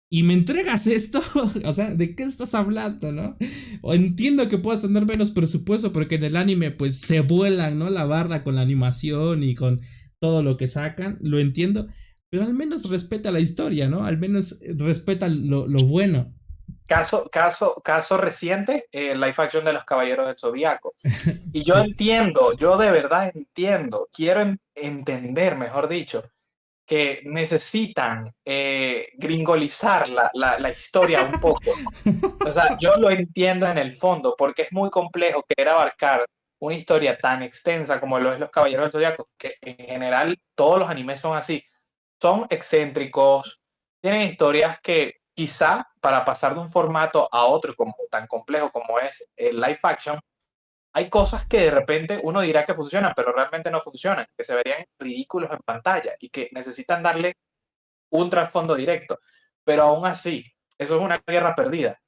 y me entregas esto, o sea, ¿de qué estás hablando, no? O entiendo que puedas tener menos presupuesto porque en el anime pues se vuelan, ¿no? La barda con la animación y con todo lo que sacan, lo entiendo, pero al menos respeta la historia, ¿no? Al menos respeta lo bueno. Caso reciente, live action de los Caballeros del Zodíaco. Y yo Sí. entiendo, yo de verdad entiendo, quiero entender, mejor dicho, que necesitan gringolizar la historia un poco. O sea, yo lo entiendo en el fondo, porque es muy complejo querer abarcar una historia tan extensa como lo es Los Caballeros del Zodiaco, que en general todos los animes son así. Son excéntricos, tienen historias que quizá para pasar de un formato a otro como tan complejo como es el live action, hay cosas que de repente uno dirá que funcionan, pero realmente no funcionan, que se verían ridículos en pantalla y que necesitan darle un trasfondo directo. Pero aún así, eso es una guerra perdida,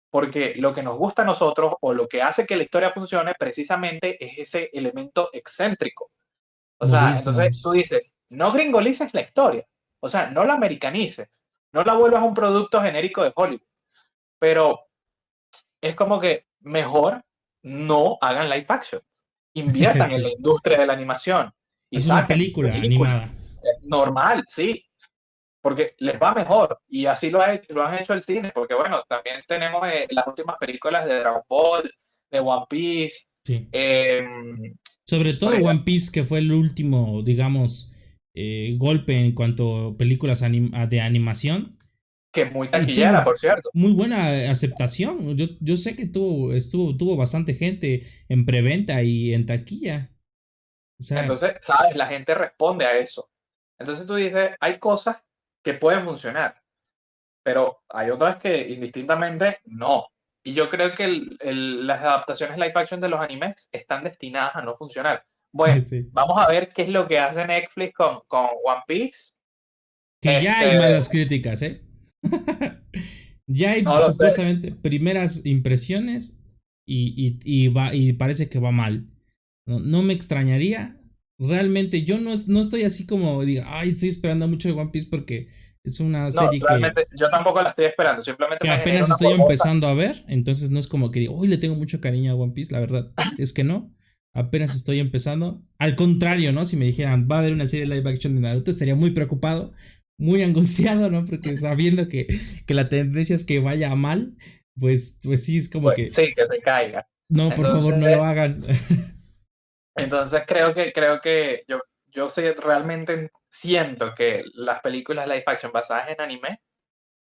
porque lo que nos gusta a nosotros o lo que hace que la historia funcione precisamente es ese elemento excéntrico. O sea, entonces tú Modismos. dices, no gringolices la historia, o sea, no la americanices, no la vuelvas un producto genérico de Hollywood, pero es como que mejor no hagan live action, inviertan en la Sí. industria de la animación y Es una saquen película películas. animada. Normal, sí, porque les va mejor y así lo han hecho el cine, porque bueno, también tenemos las últimas películas de Dragon Ball, de One Piece, Sí. eh, Sobre por todo ejemplo, One Piece, que fue el último, digamos, golpe en cuanto a películas de animación. que es muy Y taquillera, tuvo por cierto. muy buena aceptación. Yo sé que tuvo bastante gente en preventa y en taquilla. O sea, Entonces, ¿sabes? La gente responde a eso. Entonces tú dices, hay cosas que pueden funcionar, pero hay otras que indistintamente no. Y yo creo que las adaptaciones live action de los animes están destinadas a no funcionar. Bueno, Sí. vamos a ver qué es lo que hace Netflix con One Piece. Que ya hay Este, malas críticas, ¿eh? Ya hay no lo sé. supuestamente primeras impresiones y parece que va mal. No, no me extrañaría. Realmente yo no estoy así como diga, ay, estoy esperando mucho de One Piece porque es una No, serie realmente yo tampoco la estoy esperando. Simplemente que me genera apenas una estoy morbosa. empezando a ver. Entonces no es como que digo, uy, le tengo mucho cariño a One Piece. La verdad es que no. Apenas estoy empezando. Al contrario, ¿no? Si me dijeran, va a haber una serie live action de Naruto, estaría muy preocupado, muy angustiado, ¿no? Porque sabiendo que la tendencia es que vaya mal, pues sí, es como Pues que, sí, que se caiga. no, por favor, Entonces, no lo hagan. entonces creo que yo sé, realmente siento que las películas live action basadas en anime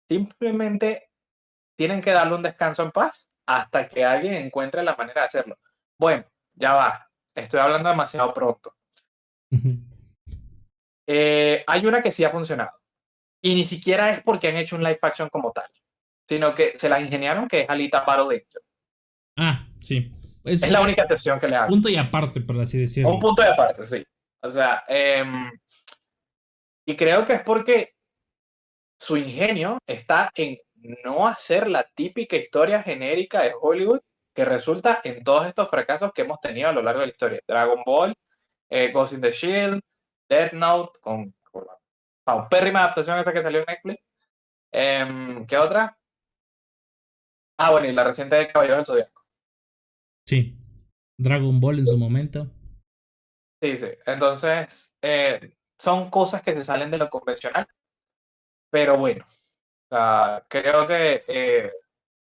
simplemente tienen que darle un descanso en paz hasta que alguien encuentre la manera de hacerlo. Bueno, ya va. Estoy hablando demasiado pronto. Hay una que sí ha funcionado. Y ni siquiera es porque han hecho un live action como tal, sino que se la ingeniaron, que es Alita Battle Angel. Ah, sí. Es la Es única excepción que le hago. punto y aparte, por así Un decirlo. punto de aparte, sí. O sea, y creo que es porque su ingenio está en no hacer la típica historia genérica de Hollywood que resulta en todos estos fracasos que hemos tenido a lo largo de la historia. Dragon Ball, Ghost in the Shield, Death Note, con la paupérrima adaptación esa que salió en Netflix. ¿Qué otra? Ah, bueno, y la reciente de Caballeros del Zodiaco. Sí. Dragon Ball en su momento. Sí, sí. Entonces, son cosas que se salen de lo convencional, pero bueno, o sea, creo que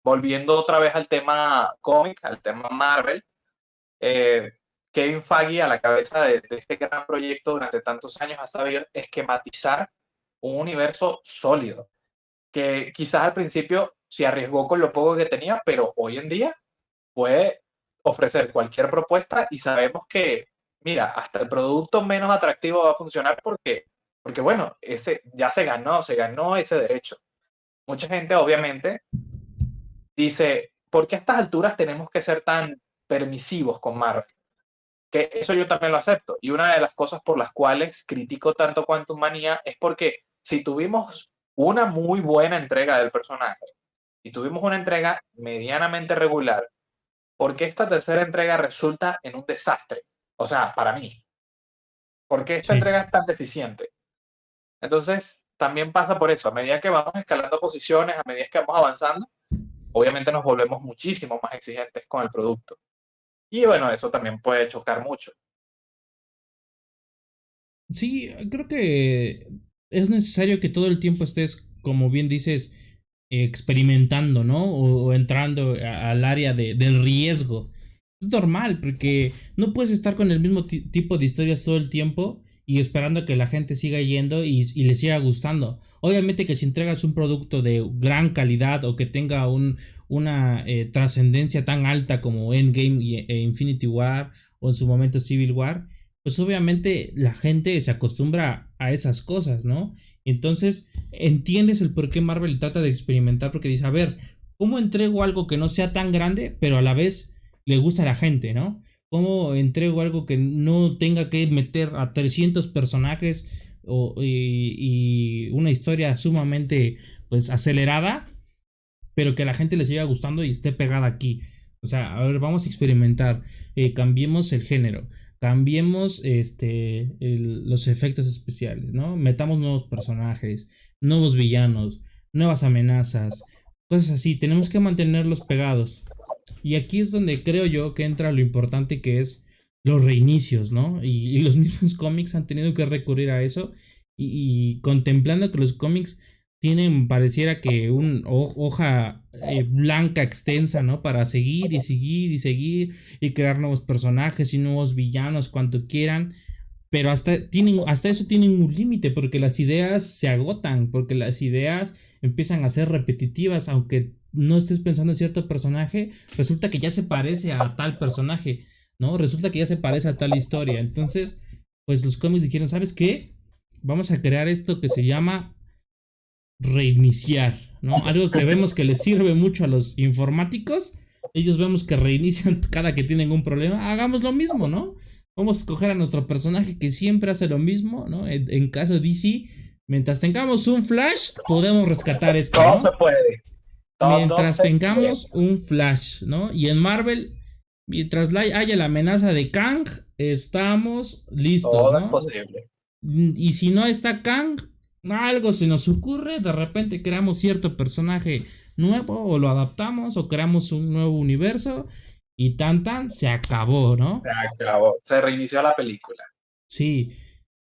volviendo otra vez al tema cómic, al tema Marvel, eh, Kevin Feige a la cabeza de este gran proyecto durante tantos años ha sabido esquematizar un universo sólido, que quizás al principio se arriesgó con lo poco que tenía, pero hoy en día puede ofrecer cualquier propuesta y sabemos que, mira, hasta el producto menos atractivo va a funcionar porque bueno, ese ya se ganó ese derecho. Mucha gente obviamente dice, ¿por qué a estas alturas tenemos que ser tan permisivos con Marvel? Que eso yo también lo acepto. Y una de las cosas por las cuales critico tanto Quantum Manía es porque si tuvimos una muy buena entrega del personaje y tuvimos una entrega medianamente regular, ¿por qué esta tercera entrega resulta en un desastre? O sea, para mí, ¿por qué esta Sí. entrega es tan deficiente? Entonces, también pasa por eso. A medida que vamos escalando posiciones, a medida que vamos avanzando, obviamente nos volvemos muchísimo más exigentes con el producto. Y bueno, eso también puede chocar mucho. Sí, creo que es necesario que todo el tiempo estés, como bien dices, experimentando, ¿no? O entrando al área del riesgo. Es normal, porque no puedes estar con el mismo tipo de historias todo el tiempo y esperando a que la gente siga yendo y le siga gustando. Obviamente que si entregas un producto de gran calidad o que tenga una trascendencia tan alta como Endgame e Infinity War o en su momento Civil War, pues obviamente la gente se acostumbra a esas cosas, ¿no? Entonces entiendes el por qué Marvel trata de experimentar, porque dice, a ver, ¿cómo entrego algo que no sea tan grande, pero a la vez le gusta a la gente, ¿no? ¿Cómo entrego algo que no tenga que meter a 300 personajes y una historia sumamente, pues, acelerada, pero que a la gente le siga gustando y esté pegada aquí? O sea, a ver, vamos a experimentar, cambiemos el género, cambiemos los efectos especiales, ¿no? Metamos nuevos personajes, nuevos villanos, nuevas amenazas, cosas así, tenemos que mantenerlos pegados. Y aquí es donde creo yo que entra lo importante que es los reinicios, ¿no? Y los mismos cómics han tenido que recurrir a eso y contemplando que los cómics tienen, pareciera que un hoja blanca extensa, ¿no? Para seguir y seguir y seguir y crear nuevos personajes y nuevos villanos cuanto quieran. Pero hasta eso tienen un límite porque las ideas se agotan, porque las ideas empiezan a ser repetitivas, aunque no estés pensando en cierto personaje, resulta que ya se parece a tal personaje, ¿no? Resulta que ya se parece a tal historia. Entonces, pues los cómics dijeron, ¿sabes qué? Vamos a crear esto que se llama reiniciar, ¿no? Algo que vemos que les sirve mucho a los informáticos. Ellos vemos que reinician cada que tienen un problema. Hagamos lo mismo, ¿no? Vamos a escoger a nuestro personaje que siempre hace lo mismo, ¿no? En caso de DC, mientras tengamos un Flash, podemos rescatar esto, Todo se ¿no? puede. Todo Mientras se puede. tengamos un Flash, ¿no? Y en Marvel, mientras haya la amenaza de Kang, estamos listos, Todo es ¿no? posible. Y si no está Kang, algo se nos ocurre, de repente creamos cierto personaje nuevo o lo adaptamos o creamos un nuevo universo y tan tan se acabó, Se ¿no? acabó. Se reinició la película. Sí,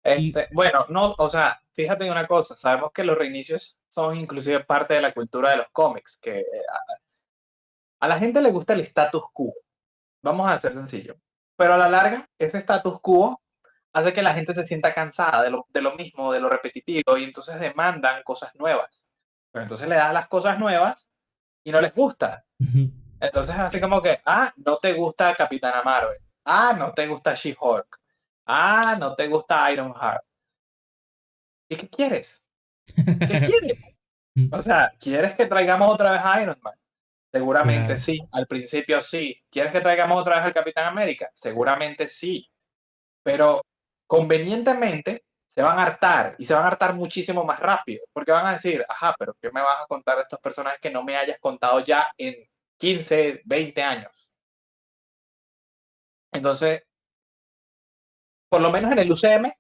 y Bueno, no, o sea, fíjate en una cosa, sabemos que los reinicios son inclusive parte de la cultura de los cómics, que a la gente le gusta el status quo, vamos a ser sencillo, pero a la larga ese status quo hace que la gente se sienta cansada de lo mismo, de lo repetitivo, y entonces demandan cosas nuevas. Pero entonces le das las cosas nuevas y no les gusta. Entonces así como que, no te gusta Capitana Marvel, no te gusta She-Hulk, no te gusta Ironheart. ¿Y qué quieres? ¿Qué quieres? O sea, ¿quieres que traigamos otra vez a Iron Man? Seguramente claro. sí, al principio sí. ¿Quieres que traigamos otra vez al Capitán América? Seguramente sí. Pero convenientemente se van a hartar y se van a hartar muchísimo más rápido, porque van a decir, ajá, pero ¿qué me vas a contar de estos personajes que no me hayas contado ya en 15, 20 años? Entonces, por lo menos en el UCM,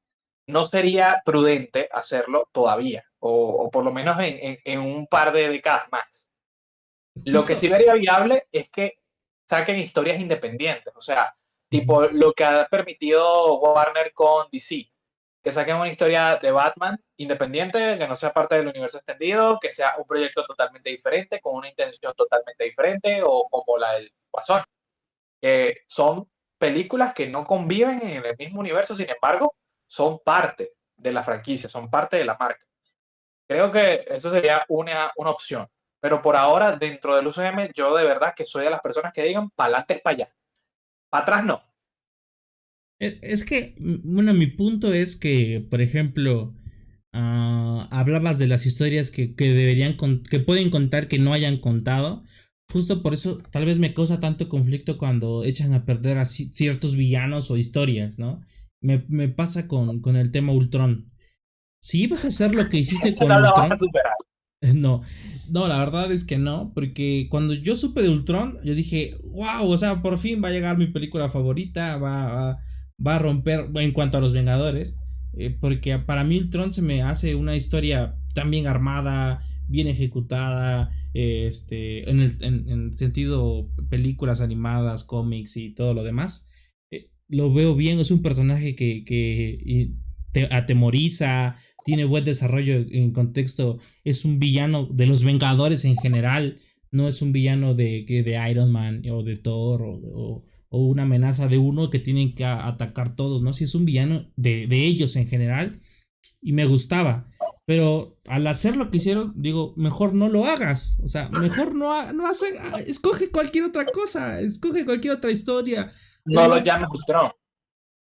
no sería prudente hacerlo todavía, o por lo menos en un par de décadas más. Lo que sí Justo. vería viable es que saquen historias independientes, o sea, tipo lo que ha permitido Warner con DC, que saquen una historia de Batman independiente, que no sea parte del universo extendido, que sea un proyecto totalmente diferente, con una intención totalmente diferente, o como la del Guasón, que son películas que no conviven en el mismo universo, sin embargo, son parte de la franquicia, son parte de la marca. Creo que eso sería una opción. Pero por ahora, dentro del UCM, yo de verdad que soy de las personas que digan, para adelante es para allá. Para atrás no. Es que, bueno, mi punto es que, por ejemplo, hablabas de las historias que deberían, que pueden contar que no hayan contado. Justo por eso tal vez me causa tanto conflicto cuando echan a perder a ciertos villanos o historias, ¿no? Me pasa con el tema Ultron. Si ibas a hacer lo que hiciste Eso con no lo vas a Ultron, superar. no, no, la verdad es que no, porque cuando yo supe de Ultron, yo dije, wow, o sea, por fin va a llegar mi película favorita, va a romper en cuanto a los Vengadores, porque para mí Ultron se me hace una historia tan bien armada, bien ejecutada, en el sentido películas animadas, cómics y todo lo demás. Lo veo bien, es un personaje que te atemoriza, tiene buen desarrollo en contexto, es un villano de los Vengadores en general, no es un villano de Iron Man o de Thor o una amenaza de uno que tienen que atacar todos, ¿no? Si es un villano de ellos en general y me gustaba. Pero al hacer lo que hicieron, digo, mejor no lo hagas. O sea, mejor no hacer. Escoge cualquier otra cosa. Escoge cualquier otra historia. Es No lo más, llames Ultron.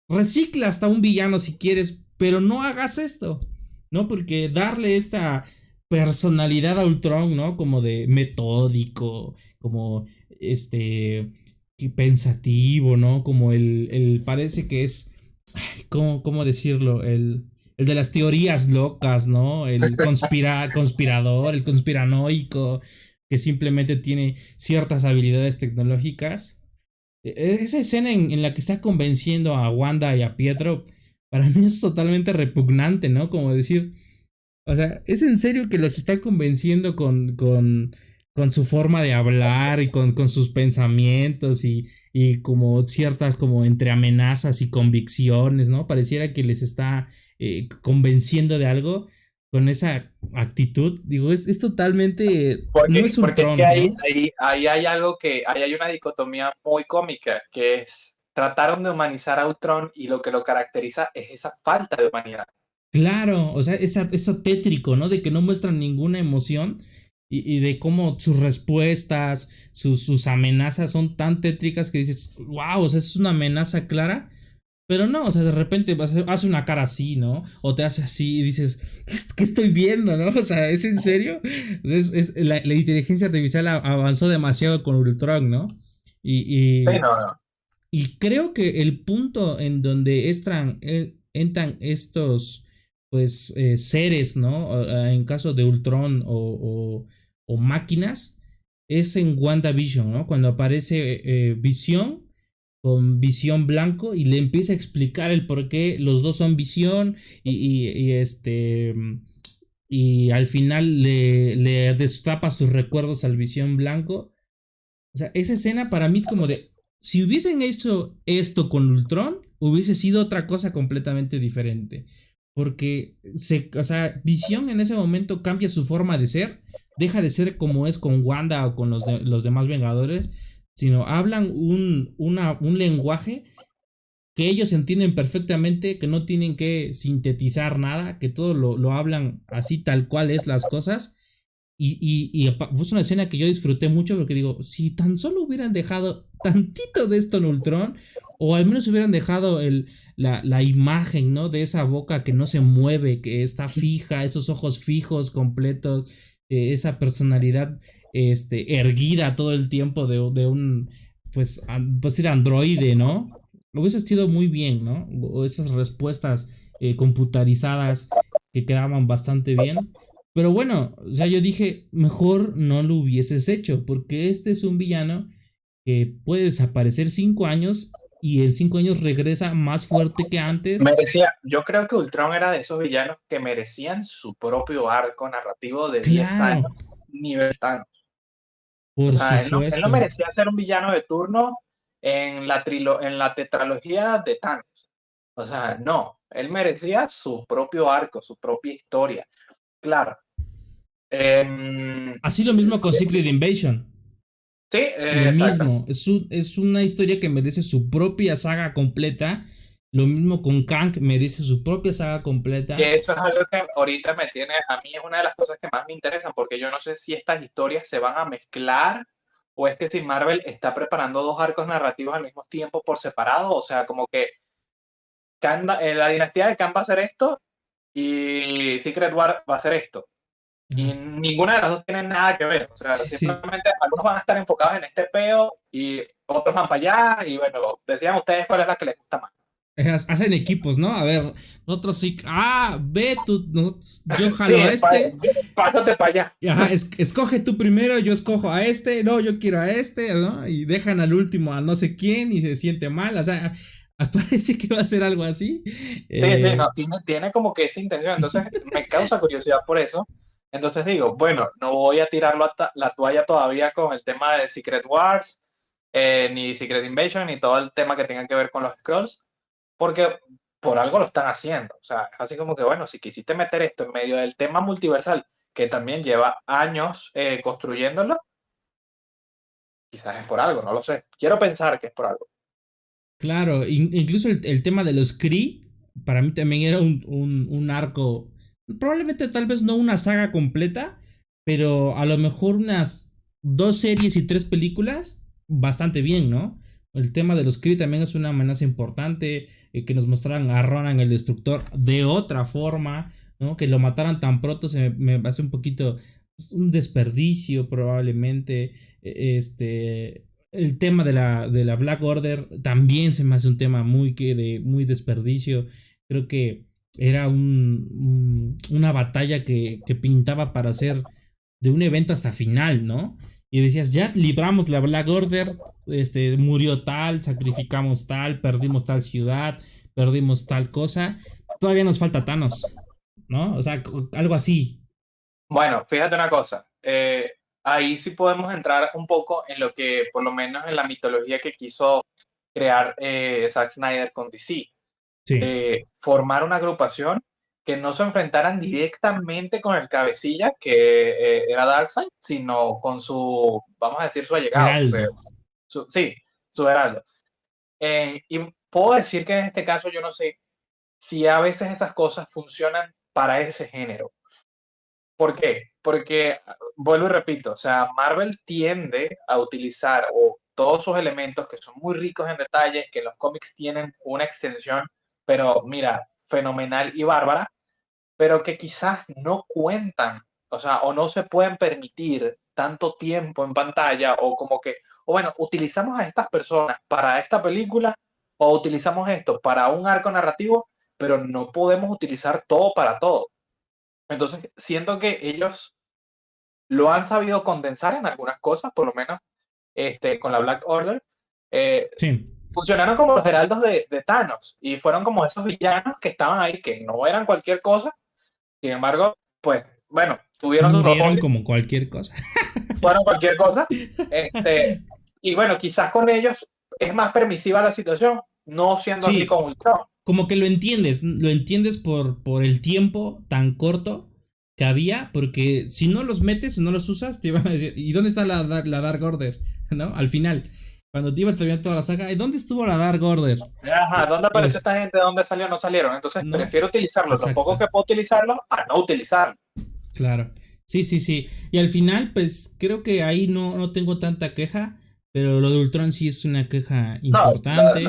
recicla hasta un villano si quieres, pero no hagas esto, ¿no? Porque darle esta personalidad a Ultron, ¿no? Como de metódico, como pensativo, ¿no? Como el parece que es, ay, ¿cómo decirlo? El de las teorías locas, ¿no? El conspirador, el conspiranoico, que simplemente tiene ciertas habilidades tecnológicas. Esa escena en la que está convenciendo a Wanda y a Pietro, para mí es totalmente repugnante, ¿no? Como decir, o sea, ¿es en serio que los está convenciendo con su forma de hablar y con sus pensamientos y como ciertas como entre amenazas y convicciones, ¿no? Pareciera que les está convenciendo de algo con esa actitud. Digo, es totalmente, no es Porque es que Ultron, ¿no? ahí hay algo ahí hay una dicotomía muy cómica, que es, trataron de humanizar a Ultron y lo que lo caracteriza es esa falta de humanidad. Claro, o sea, eso tétrico, ¿no? De que no muestran ninguna emoción y de cómo sus respuestas, sus amenazas son tan tétricas que dices, wow, o sea, es una amenaza clara, pero no, o sea, de repente hace una cara así, ¿no? O te hace así y dices, ¿qué estoy viendo, no? O sea, ¿es en serio? La inteligencia artificial avanzó demasiado con Ultron, ¿no? Sí, Y, no, no. Y creo que el punto en donde entran estos pues seres, ¿no? En caso de Ultron o máquinas, es en WandaVision, ¿no? Cuando aparece Visión con Visión blanco y le empieza a explicar el por qué los dos son Visión y al final le destapa sus recuerdos al Visión blanco. O sea, esa escena para mí es como de, si hubiesen hecho esto con Ultron, hubiese sido otra cosa completamente diferente. Porque, o sea, Visión en ese momento cambia su forma de ser, deja de ser como es con Wanda o con los demás Vengadores, sino hablan un lenguaje que ellos entienden perfectamente, que no tienen que sintetizar nada, que todo lo hablan así tal cual es las cosas. Es una escena que yo disfruté mucho porque digo, si tan solo hubieran dejado tantito de esto en Ultron, o al menos hubieran dejado la imagen, ¿no? De esa boca que no se mueve, que está fija, esos ojos fijos, completos, esa personalidad erguida todo el tiempo de un, pues ir androide, ¿no? Lo hubiese sido muy bien, ¿no? O esas respuestas computarizadas que quedaban bastante bien. Pero bueno, o sea, yo dije, mejor no lo hubieses hecho, porque este es un villano que puede desaparecer 5 años y en 5 años regresa más fuerte que antes. Yo creo que Ultron era de esos villanos que merecían su propio arco narrativo de 10 Claro, años, nivel Thanos. O por sea, él no supuesto. merecía ser un villano de turno en la tetralogía de Thanos. O sea, no, él merecía su propio arco, su propia historia. Claro. em, Así lo mismo con Secret Invasion. sí, Lo exacto. mismo, es una historia que merece su propia saga completa. Lo mismo con Kang, merece su propia saga Y completa. eso es algo que ahorita me tiene, a mí es una de las cosas que más me interesan, porque yo no sé si estas historias se van a mezclar o es que si Marvel está preparando dos arcos narrativos al mismo tiempo por separado, o sea, como que la dinastía de Khan va a hacer esto y Secret War va a hacer esto. Y Ajá. ninguna de las dos tiene nada que ver, o sea, Sí, sí. simplemente algunos van a estar enfocados en este peo y otros van para allá y bueno, decían ustedes cuál es la que les gusta más. Hacen equipos, ¿no? A ver, nosotros sí. Ve tú, yo jalo Sí, a este. pásate para allá. Ajá, escoge tú primero, yo escojo a este, no, yo quiero a este, ¿no? Y dejan al último a no sé quién y se siente mal, o sea, parece que va a ser algo así. Sí, sí, Eh, no, tiene como que esa intención, entonces me causa curiosidad por eso. Entonces digo, bueno, no voy a tirar la toalla todavía con el tema de Secret Wars, ni Secret Invasion, ni todo el tema que tenga que ver con los Scrolls, porque por algo lo están haciendo. O sea, es así como que, bueno, si quisiste meter esto en medio del tema multiversal, que también lleva años construyéndolo, quizás es por algo, no lo sé. Quiero pensar que es por algo. claro, incluso el tema de los Kree, para mí también era un arco, probablemente tal vez no una saga completa, pero a lo mejor unas 2 series y 3 películas, bastante bien, ¿no? El tema de los Kree también es una amenaza importante, que nos mostraran a Ronan el Destructor de otra forma, ¿no? Que lo mataran tan pronto me hace un poquito, pues, un desperdicio probablemente, el tema de la Black Order también se me hace un tema muy desperdicio. Creo que era una batalla que pintaba para ser de un evento hasta final, ¿no? Y decías, ya libramos la Black Order, murió tal, sacrificamos tal, perdimos tal ciudad, perdimos tal cosa. Todavía nos falta Thanos, ¿no? O sea, algo así. Bueno, fíjate una cosa. Ahí sí podemos entrar un poco en lo que, por lo menos en la mitología que quiso crear Zack Snyder con DC, Sí. de formar una agrupación que no se enfrentaran directamente con el cabecilla, que era Darkseid, sino con su, vamos a decir, su allegado, Heraldo. sí, su heraldo. Y puedo decir que en este caso yo no sé si a veces esas cosas funcionan para ese género. ¿Por qué? Porque, vuelvo y repito, o sea, Marvel tiende a utilizar todos sus elementos que son muy ricos en detalles, que en los cómics tienen una extensión, pero mira, fenomenal y bárbara, pero que quizás no cuentan, o sea, o no se pueden permitir tanto tiempo en pantalla, o como que, o bueno, utilizamos a estas personas para esta película o utilizamos esto para un arco narrativo, pero no podemos utilizar todo para todo. Entonces, siento que ellos lo han sabido condensar en algunas cosas, por lo menos con la Black Order. eh, Sí. Funcionaron como los heraldos de Thanos y fueron como esos villanos que estaban ahí, que no eran cualquier cosa, sin embargo, pues bueno, tuvieron su Murieron propósito, como cualquier cosa. fueron cualquier cosa, y bueno, quizás con ellos es más permisiva la situación, no siendo así Sí, con Ultron. como que lo entiendes por el tiempo tan corto que había, porque si no los metes, si no los usas, te iban a decir, ¿y dónde está la Dark Order? ¿No? Al final, cuando te iba a terminar toda la saga, ¿y dónde estuvo la Dark Order? Ajá, ¿dónde apareció Es, esta gente? ¿Dónde salió? No salieron. Entonces ¿no? prefiero utilizarlos, lo poco Exacto, que puedo utilizarlos, a no utilizarlos. claro. Sí, sí, sí. Y al final, pues creo que ahí no tengo tanta queja, pero lo de Ultron sí es una queja No, importante.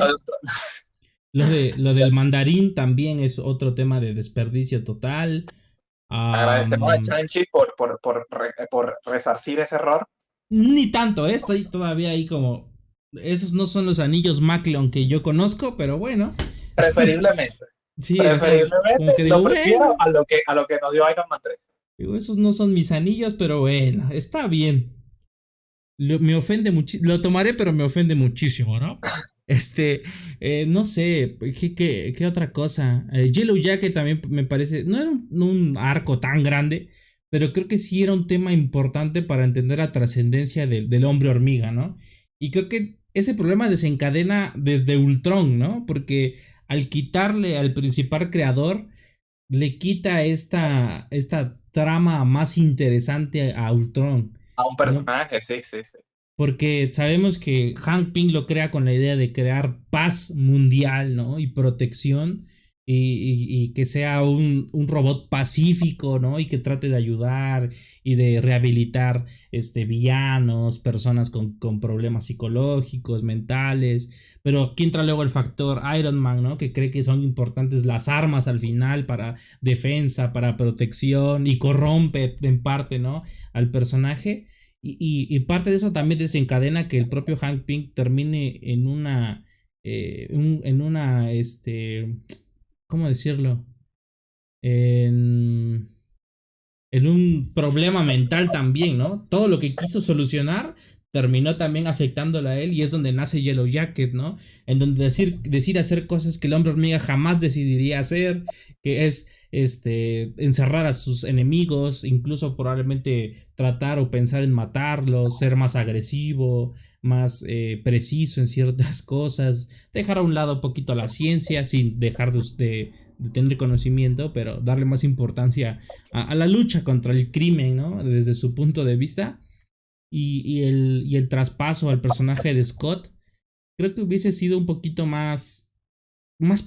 Lo del mandarín también es otro tema de desperdicio total. agradecemos a Am, Chanchi por resarcir ese error. Ni tanto, estoy todavía ahí como. Esos no son los anillos Macleon que yo conozco, pero bueno. Preferiblemente. Sí, o sea, Preferiblemente como que lo digo, prefiero bueno. a lo que nos dio Iron Man 3. Digo, esos no son mis anillos, pero bueno, está bien. Me ofende muchísimo. Lo tomaré, pero me ofende muchísimo, ¿no? Este, no sé, ¿qué otra cosa? Yellow Jacket también me parece. No era un arco tan grande, pero creo que sí era un tema importante para entender la trascendencia del hombre hormiga, ¿no? Y creo que ese problema desencadena desde Ultron, ¿no? Porque al quitarle al principal creador, le quita esta trama más interesante a Ultron, A un ¿no? personaje, sí, sí, sí. Porque sabemos que Hank Pym lo crea con la idea de crear paz mundial, ¿no? Y protección. Y que sea un robot pacífico, ¿no? Y que trate de ayudar y de rehabilitar villanos, personas con problemas psicológicos, mentales. Pero aquí entra luego el factor Iron Man, ¿no? Que cree que son importantes las armas al final para defensa, para protección y corrompe en parte, ¿no? Al personaje. Y parte de eso también desencadena que el propio Hank Pym termine en una. En una. ¿Cómo decirlo? En. En un problema mental también, ¿no? Todo lo que quiso solucionar terminó también afectándolo a él y es donde nace Yellow Jacket, ¿no? En donde decide hacer cosas que el hombre hormiga jamás decidiría hacer, que es encerrar a sus enemigos, incluso probablemente tratar o pensar en matarlos, ser más agresivo, más preciso en ciertas cosas, dejar a un lado un poquito la ciencia sin dejar de tener conocimiento, pero darle más importancia a la lucha contra el crimen, ¿no? Desde su punto de vista. Y el traspaso al personaje de Scott, creo que hubiese sido un poquito más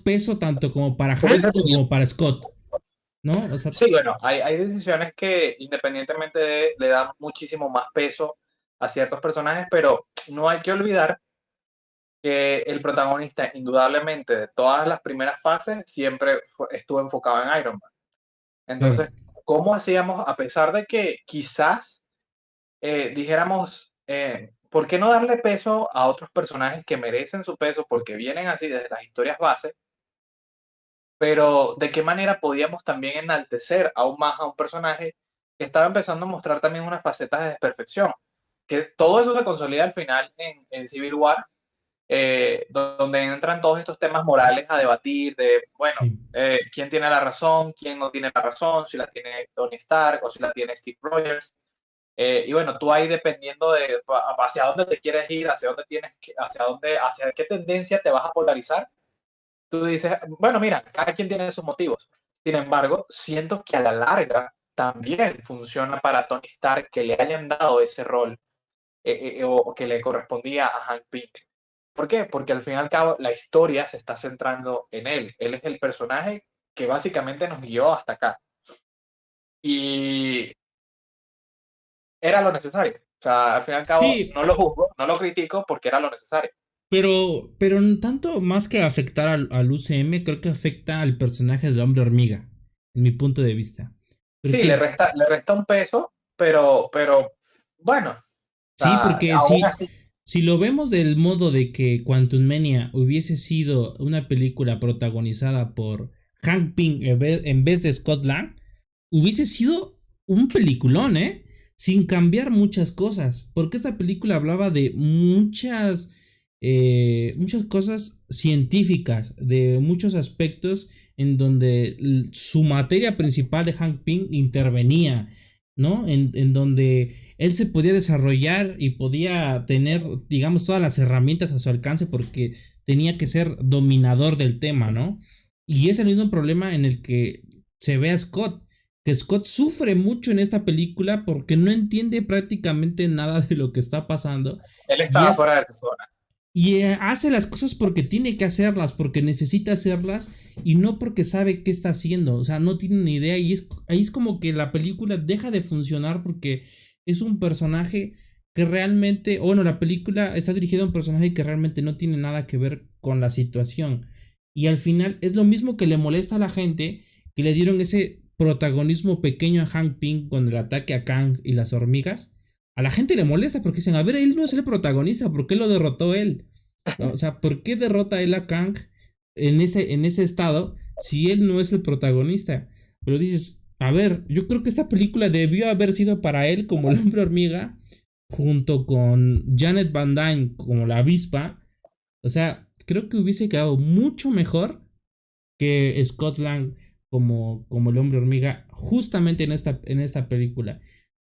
peso tanto como para Hubiese Hank tenido. como para Scott, ¿no? O sea, Sí, bueno, hay decisiones que independientemente le dan muchísimo más peso a ciertos personajes, pero no hay que olvidar que el protagonista, indudablemente, de todas las primeras fases, siempre estuvo enfocado en Iron Man. claro. Entonces, ¿cómo hacíamos, a pesar de que quizás dijéramos, ¿por qué no darle peso a otros personajes que merecen su peso porque vienen así desde las historias base? Pero ¿de qué manera podíamos también enaltecer aún más a un personaje que estaba empezando a mostrar también unas facetas de desperfección? Que todo eso se consolida al final en Civil War, donde entran todos estos temas morales a debatir de, bueno, Sí. quién tiene la razón, quién no tiene la razón, si la tiene Tony Stark o si la tiene Steve Rogers. Y bueno, tú ahí dependiendo de hacia dónde te quieres ir, hacia dónde tienes hacia dónde, hacia qué tendencia te vas a polarizar, tú dices, bueno, mira, cada quien tiene sus motivos. Sin embargo, siento que a la larga también funciona para Tony Stark que le hayan dado ese rol o que le correspondía a Hank Pym. ¿Por qué? Porque al fin y al cabo la historia se está centrando en él. Él es el personaje que básicamente nos guió hasta acá. Y era lo necesario. O sea, al fin y al cabo Sí, no lo juzgo, no lo critico porque era lo necesario. pero tanto más que afectar al UCM, creo que afecta al personaje del hombre hormiga, en mi punto de vista. Sí, Porque le resta un peso, pero bueno, o sí, sea, porque aún sí, así. Si lo vemos del modo de que Quantum Mania hubiese sido una película protagonizada por Hank Pym en vez de Scott Lang, hubiese sido un peliculón, ¿eh? Sin cambiar muchas cosas. Porque esta película hablaba de muchas cosas científicas, de muchos aspectos en donde su materia principal de Hank Pym intervenía, ¿no? En donde él se podía desarrollar y podía tener, digamos, todas las herramientas a su alcance porque tenía que ser dominador del tema, ¿no? Y es el mismo problema en el que se ve a Scott, que Scott sufre mucho en esta película porque no entiende prácticamente nada de lo que está pasando Él y, estaba fuera de su zona. hace las cosas porque tiene que hacerlas, porque necesita hacerlas y no porque sabe qué está haciendo, o sea, no tiene ni idea y ahí es como que la película deja de funcionar porque es un personaje que realmente, o bueno, la película está dirigida a un personaje que realmente no tiene nada que ver con la situación y al final es lo mismo que le molesta a la gente que le dieron ese protagonismo pequeño a Hank Pym con el ataque a Kang y las hormigas. A la gente le molesta porque dicen, a ver, él no es el protagonista, ¿por qué lo derrotó él? O sea, ¿por qué derrota él a Kang en ese estado si él no es el protagonista? Pero dices, a ver, yo creo que esta película debió haber sido para él como el hombre hormiga, junto con Janet Van Dyne como la avispa. O sea, creo que hubiese quedado mucho mejor que Scott Lang como el hombre hormiga justamente en esta película.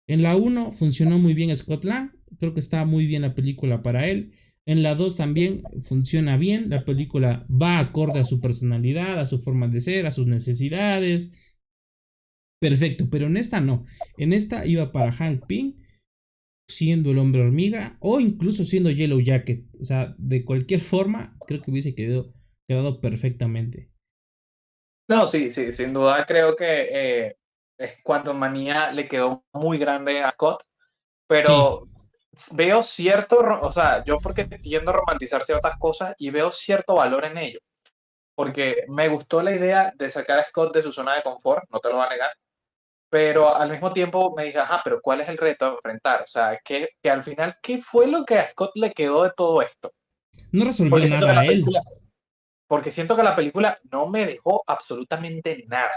En la uno funcionó muy bien Scott Lang, creo que está muy bien la película para él. En la 2 también funciona bien, la película va acorde a su personalidad, a su forma de ser, a sus necesidades. Perfecto, pero en esta no. En esta iba para Hank Pym siendo el hombre hormiga o incluso siendo Yellow Jacket. O sea, de cualquier forma, creo que hubiese quedado perfectamente. No, sí, sí, sin duda creo que Quantum Manía le quedó muy grande a Scott, Sí, pero veo cierto, o sea, yo porque tiendo a romantizar ciertas cosas y veo cierto valor en ello, porque me gustó la idea de sacar a Scott de su zona de confort, no te lo voy a negar, pero al mismo tiempo me dije, ajá, pero ¿cuál es el reto a enfrentar? O sea, que al final, ¿qué fue lo que a Scott le quedó de todo esto? no resolvió Porque siento que nada la él. película, porque siento que la película no me dejó absolutamente nada.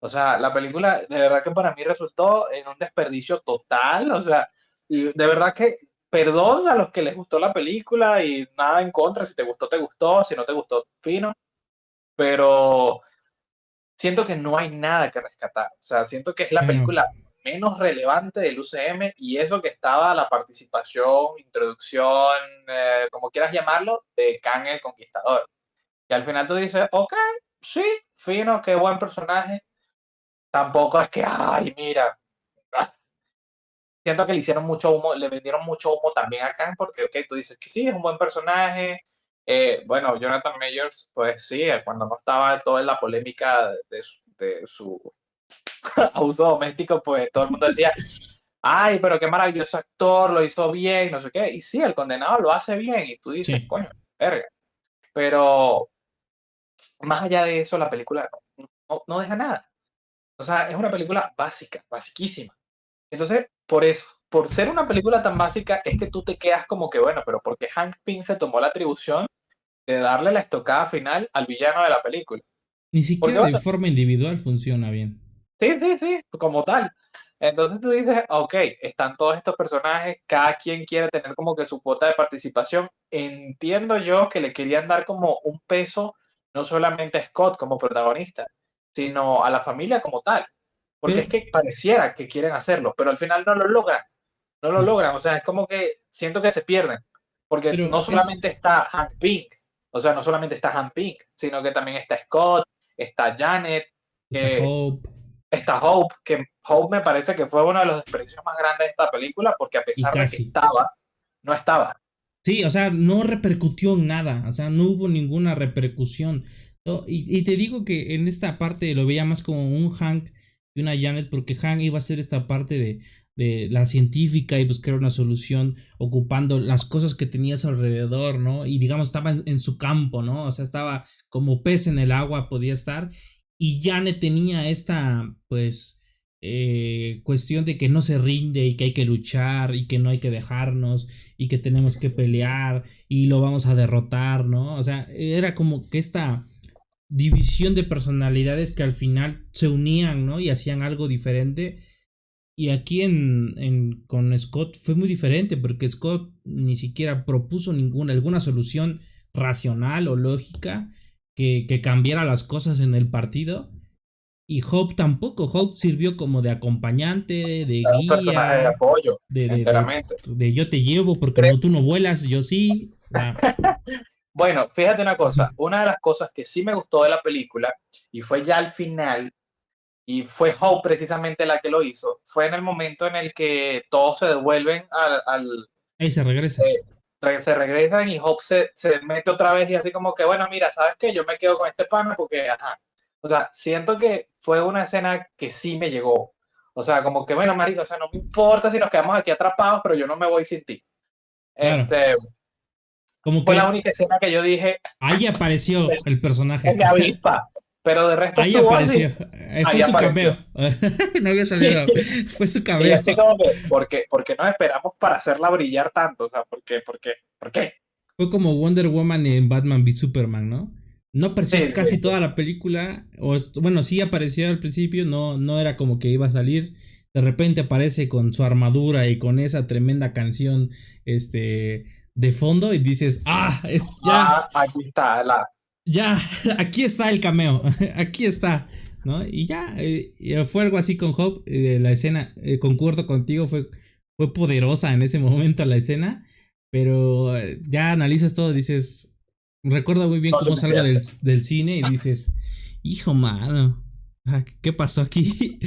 O sea, la película de verdad que para mí resultó en un desperdicio total. O sea, y de verdad que perdón a los que les gustó la película y nada en contra. Si te gustó, te gustó. Si no te gustó, fino. Pero siento que no hay nada que rescatar. O sea, siento que es la Claro. película menos relevante del UCM y eso que estaba la participación, introducción, como quieras llamarlo, de Kang el Conquistador. Y al final tú dices, ok, sí, fino, qué buen personaje. Tampoco es que, ay, mira, siento que le hicieron mucho humo, le vendieron mucho humo también a Kang, porque, ok, tú dices que sí, es un buen personaje. Bueno, Jonathan Majors, pues sí, cuando no estaba toda la polémica de su abuso doméstico, pues todo el mundo decía, ay, pero qué maravilloso actor, lo hizo bien, no sé qué. Y sí, el condenado lo hace bien, y tú dices, Sí. coño, verga. Pero más allá de eso, la película no deja nada. O sea, es una película básica, basiquísima. Entonces, por eso, por ser una película tan básica, es que tú te quedas como que, bueno, pero porque Hank Pym se tomó la atribución de darle la estocada final al villano de la película. Ni Porque, siquiera de bueno, forma individual funciona bien. sí, sí, sí, como tal. Entonces tú dices, ok, están todos estos personajes, cada quien quiere tener como que su cuota de participación. Entiendo yo que le querían dar como un peso, no solamente a Scott como protagonista, sino a la familia como tal. Porque Pero, es que pareciera que quieren hacerlo, pero al final no lo logran. No lo logran, o sea, es como que siento que se pierden, porque pero no solamente está Hank Pym, o sea, no solamente está Hank Pym, sino que también está Scott, está Janet, está Hope está Hope, que Hope me parece que fue uno de los desperdicios más grandes de esta película, porque a y pesar de que casi. estaba, no estaba. Sí, o sea, no repercutió en nada, o sea, no hubo ninguna repercusión. Y te digo que en esta parte lo veía más como un Hank y una Janet, porque Hank iba a ser esta parte de la científica y buscar una solución ocupando las cosas que tenía a su alrededor, ¿no? Y digamos, estaba en su campo, ¿no? O sea, estaba como pez en el agua, podía estar. Y Janet tenía esta, pues cuestión de que no se rinde y que hay que luchar y que no hay que dejarnos y que tenemos que pelear y lo vamos a derrotar, ¿no? O sea, era como que esta división de personalidades que al final se unían, ¿no? Y hacían algo diferente. Y aquí con Scott fue muy diferente porque Scott ni siquiera propuso alguna solución racional o lógica que cambiara las cosas en el partido. Y Hope tampoco. Hope sirvió como de acompañante, de Era un personaje de guía, apoyo, de, de, de, enteramente. de yo te llevo porque Cre- no, tú no vuelas, yo sí. Bueno, fíjate una cosa, una de las cosas que sí me gustó de la película, y fue ya al final, y fue Hope precisamente la que lo hizo, fue en el momento en el que todos se devuelven Ahí se regresa. se regresan y Hope se mete otra vez y así como que, bueno, mira, ¿sabes qué? Yo me quedo con este pana porque, ajá. O sea, siento que fue una escena que sí me llegó. O sea, como que, bueno, marico, o sea, no me importa si nos quedamos aquí atrapados, pero yo no me voy sin ti. Claro. Este, Como fue la que única escena que yo dije, ahí apareció el es personaje. de avispa, pero de resto Ahí estuvo así, apareció. Fue ahí su apareció. cameo. No había Sí, salido. sí. Fue su Y cameo. así como que, ¿por qué nos esperamos para hacerla brillar tanto? O sea, ¿por qué? Fue como Wonder Woman en Batman v Superman, ¿no? No apareció Sí, sí, casi sí. toda la película. Bueno, sí apareció al principio. No era como que iba a salir. De repente aparece con su armadura y con esa tremenda canción. De fondo. Y dices. Ah, ya. Ah, aquí está Ya. Aquí está el cameo. Aquí está. ¿No? Y ya. Fue algo así con Hope. La escena. Concuerdo contigo. Fue poderosa en ese momento la escena. Pero ya analizas todo, dices, recuerdo muy bien no cómo salgo suficiente. del cine y dices, hijo mano, ¿qué pasó aquí?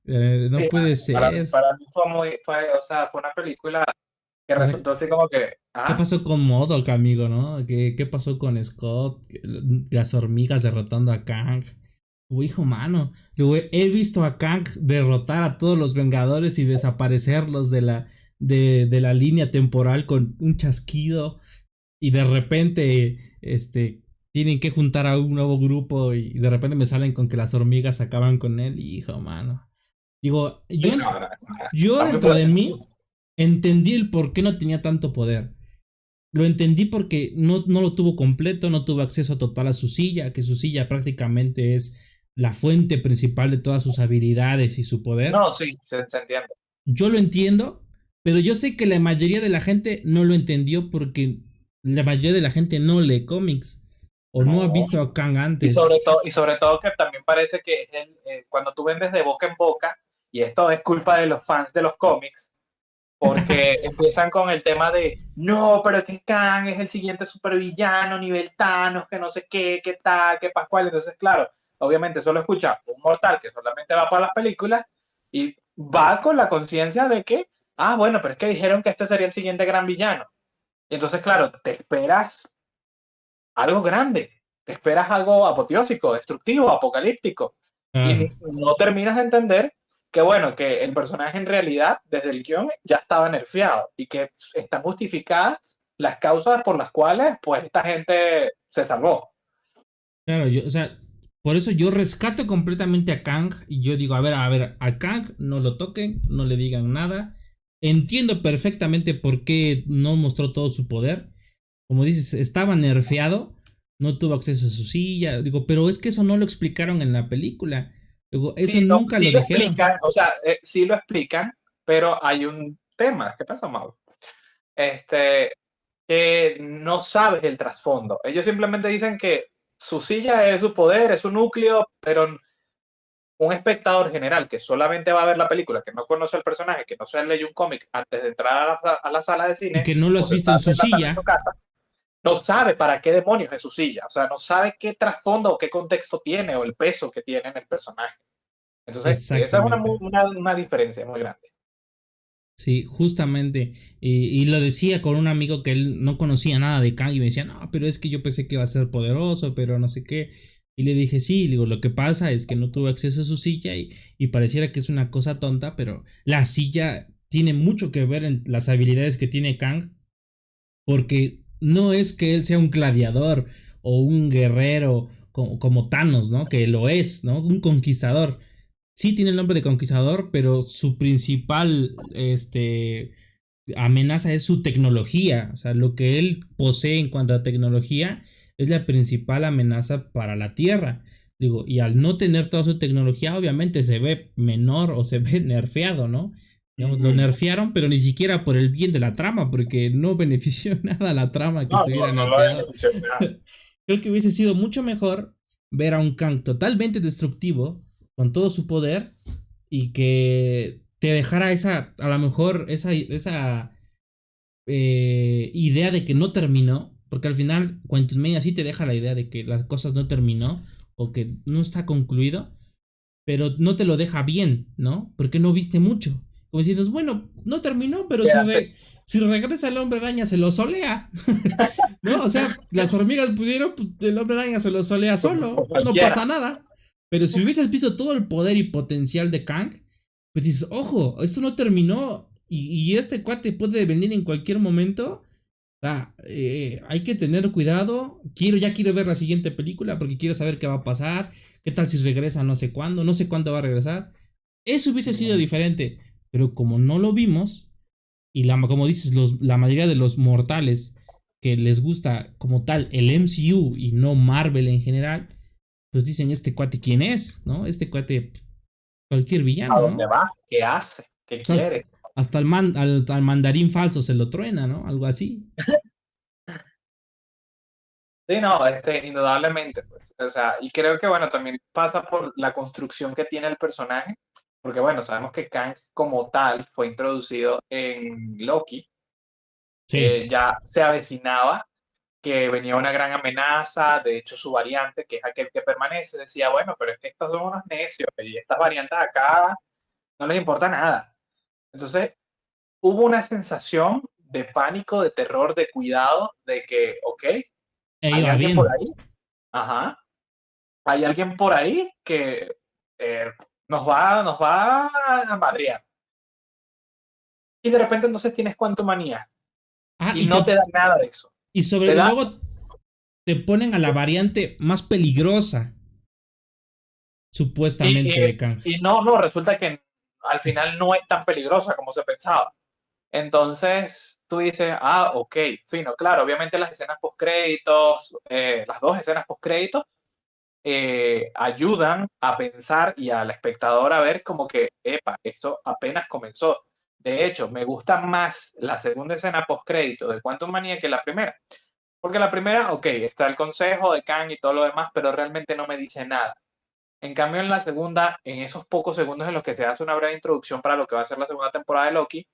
No Sí, puede para, ser. para mí o sea, fue una película que O sea, resultó así como que, ¿qué ah, pasó con MODOK, amigo, no? ¿Qué pasó con Scott? Las hormigas derrotando a Kang. Hijo mano, luego he visto a Kang derrotar a todos los Vengadores y desaparecerlos de la línea temporal con un chasquido. Y de repente tienen que juntar a un nuevo grupo y de repente me salen con que las hormigas acaban con él. Hijo, mano. Digo, sí, yo, no, no, yo está muy dentro de fuerte. mí entendí el por qué no tenía tanto poder. Lo entendí porque no lo tuvo completo, no tuvo acceso total a su silla, que su silla prácticamente es la fuente principal de todas sus habilidades y su poder. No, sí, se entiende. Yo lo entiendo, pero yo sé que la mayoría de la gente no lo entendió porque la mayoría de la gente no lee cómics o no ha No. visto a Kang Y antes. sobre todo que también parece que cuando tú vendes de boca en boca, y esto es culpa de los fans de los cómics, porque empiezan con el tema de, no, pero que Kang es el siguiente supervillano, nivel Thanos, que no sé qué, qué tal, qué pascual. Entonces, claro, obviamente solo escucha un mortal que solamente va para las películas y va con la conciencia de que, ah, bueno, pero es que dijeron que este sería el siguiente gran villano. Y entonces, claro, te esperas algo grande, te esperas algo apoteósico, destructivo, apocalíptico, Claro, y no terminas de entender que, bueno, que el personaje en realidad, desde el guión, ya estaba nerfeado y que están justificadas las causas por las cuales, pues, esta gente se salvó. claro, o sea, por eso yo rescato completamente a Kang y yo digo, a ver, a Kang no lo toquen, no le digan nada. Entiendo perfectamente por qué no mostró todo su poder. Como dices, estaba nerfeado, no tuvo acceso a su silla. Digo, pero es que eso no lo explicaron en la película. Digo, eso Sí, no, nunca lo sí lo dijeron. explican, o sea, sí lo explican, pero hay un tema. ¿Qué pasa, Mau? Este, que no sabes el trasfondo. Ellos simplemente dicen que su silla es su poder, es su núcleo, pero un espectador general que solamente va a ver la película, que no conoce al personaje, que no se leyó un cómic antes de entrar a la sala de Y cine que no lo o has visto en sentarse su en la sala de su silla. casa, no sabe para qué demonios es su silla, o sea, no sabe qué trasfondo o qué contexto tiene o el peso que tiene en el personaje. Entonces, esa es Exactamente. una diferencia muy grande. Sí, justamente. Y lo decía con un amigo que él no conocía nada de Kang y me decía, no, pero es que yo pensé que iba a ser poderoso, pero no sé qué. Y le dije, sí, digo, lo que pasa es que no tuvo acceso a su silla y pareciera que es una cosa tonta, pero la silla tiene mucho que ver en las habilidades que tiene Kang, porque no es que él sea un gladiador o un guerrero como Thanos, ¿no? Que lo es, ¿no? Un conquistador, sí tiene el nombre de conquistador, pero su principal, amenaza es su tecnología. O sea, lo que él posee en cuanto a tecnología es la principal amenaza para la Tierra. Digo, y al no tener toda su tecnología, obviamente se ve menor o se ve nerfeado, ¿no? Digamos, lo Ujú. nerfearon, pero ni siquiera por el bien de la trama, porque no benefició nada a la trama que No, estuviera no lo nerfeado. benefició en nada. Creo que hubiese sido mucho mejor ver a un Kang totalmente destructivo, con todo su poder, y que te dejara esa, a lo mejor, esa idea de que no terminó, porque al final Quantum Mania sí te deja la idea de que las cosas no terminó o que no está concluido, pero no te lo deja bien, ¿no? Porque no viste mucho. Como diciendo, bueno, no terminó, pero Quedaste. si regresa el hombre araña se lo solea, ¿no? O sea, las hormigas pudieron, pues, el hombre araña se lo solea Como solo, no cualquiera. pasa nada. Pero si hubieses visto todo el poder y potencial de Kang, pues dices, ojo, esto no terminó y este cuate puede venir en cualquier momento. Hay que tener cuidado. Ya quiero ver la siguiente película porque quiero saber qué va a pasar. ¿Qué tal si regresa no sé cuándo va a regresar? Eso hubiese sido Mm. diferente. Pero como no lo vimos, y como dices, la mayoría de los mortales que les gusta como tal el MCU y no Marvel en general, pues dicen, este cuate, ¿quién es? ¿No? Este cuate, cualquier ¿A villano, dónde ¿no? va? ¿Qué hace? ¿Qué O sea, quiere? hasta al mandarín falso se lo truena, ¿no? Algo así. Sí, no, indudablemente, pues, o sea, y creo que, bueno, también pasa por la construcción que tiene el personaje, porque, bueno, sabemos que Kang como tal fue introducido en Loki, Sí. ya se avecinaba que venía una gran amenaza, de hecho su variante, que es aquel que permanece, decía, bueno, pero es que estos son unos necios y estas variantes acá no les importa nada. Entonces, hubo una sensación de pánico, de terror, de cuidado, de que, ok, hay Iba alguien bien. por ahí, ajá, hay alguien por ahí que eh, nos va a madrear. Y de repente entonces tienes manía Ah, y no te da nada de eso. Te y da, luego te ponen a la variante más peligrosa, y, supuestamente, y- de Kang. y no, no, resulta que al final no es tan peligrosa como se pensaba. Entonces tú dices, ah, ok, fino, claro, obviamente las escenas post créditos, las dos escenas post créditos, ayudan a pensar y al espectador a ver como que, epa, esto apenas comenzó. De hecho, me gusta más la segunda escena post crédito de Quantum Manía que la primera. Porque la primera, ok, está el consejo de Kang y todo lo demás, pero realmente no me dice nada. En cambio, en la segunda, en esos pocos segundos en los que se hace una breve introducción para lo que va a ser la segunda temporada de Loki,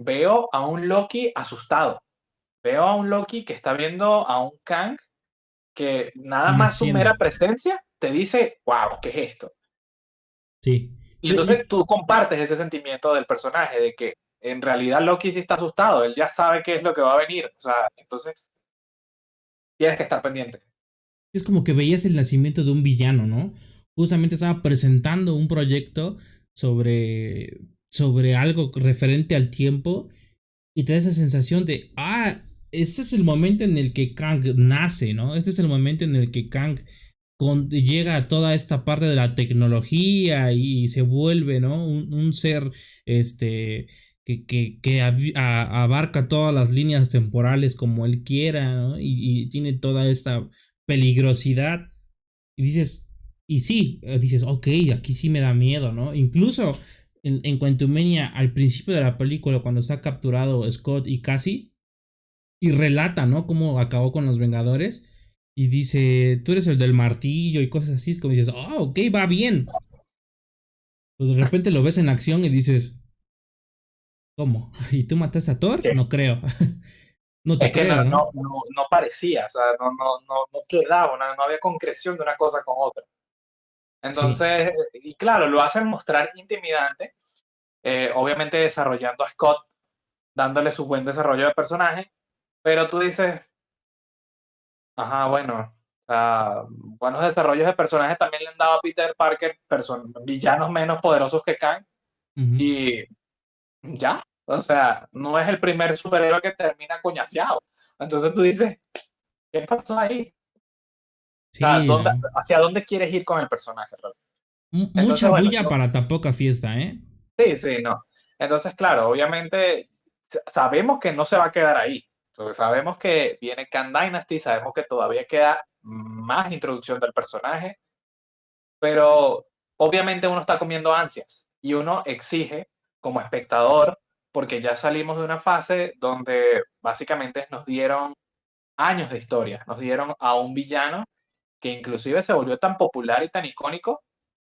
veo a un Loki asustado. Veo a un Loki que está viendo a un Kang que nada más su Naciendo. mera presencia te dice, wow, ¿qué es esto? Sí. Y entonces tú compartes ese sentimiento del personaje, de que en realidad Loki sí está asustado, él ya sabe qué es lo que va a venir. O sea, entonces tienes que estar pendiente. Es como que veías el nacimiento de un villano, ¿no? Justamente estaba presentando un proyecto sobre algo referente al tiempo y te da esa sensación de, este es el momento en el que Kang nace, ¿no? Este es el momento en el que Kang llega a toda esta parte de la tecnología y se vuelve, ¿no? Un ser, este, abarca todas las líneas temporales como él quiera, ¿no? Y tiene toda esta peligrosidad. Y dices, y sí, dices, ok, aquí sí me da miedo, ¿no? Incluso en Quantumania, al principio de la película, cuando está capturado Scott y Cassie, y relata, ¿no? Cómo acabó con los Vengadores, y dice, tú eres el del martillo y cosas así, es como dices, oh, ok, va bien. Pero de repente lo ves en acción y dices, ¿cómo? ¿Y tú mataste a Thor? Que No creo. No te es que no, creo, ¿no? no, no, no parecía, o sea, no quedaba, no había concreción de una cosa con otra. Sí. Entonces, y claro, lo hacen mostrar intimidante, obviamente desarrollando a Scott, dándole su buen desarrollo de personaje, pero tú dices, ajá, bueno, o sea, buenos desarrollos de personajes también le han dado a Peter Parker, villanos menos poderosos que Kang, Ujú. y ya, o sea, no es el primer superhéroe que termina coñaseado. Entonces tú dices, ¿qué pasó ahí? O sea, Sí, ¿no? ¿hacia dónde quieres ir con el personaje, realmente? Entonces, Mucha bueno, bulla para tan poca fiesta, ¿eh? sí, sí, no. Entonces, claro, obviamente sabemos que no se va a quedar ahí. Porque sabemos que viene Khan Dynasty, sabemos que todavía queda más introducción del personaje, pero obviamente uno está comiendo ansias y uno exige como espectador, porque ya salimos de una fase donde básicamente nos dieron años de historia, nos dieron a un villano que inclusive se volvió tan popular y tan icónico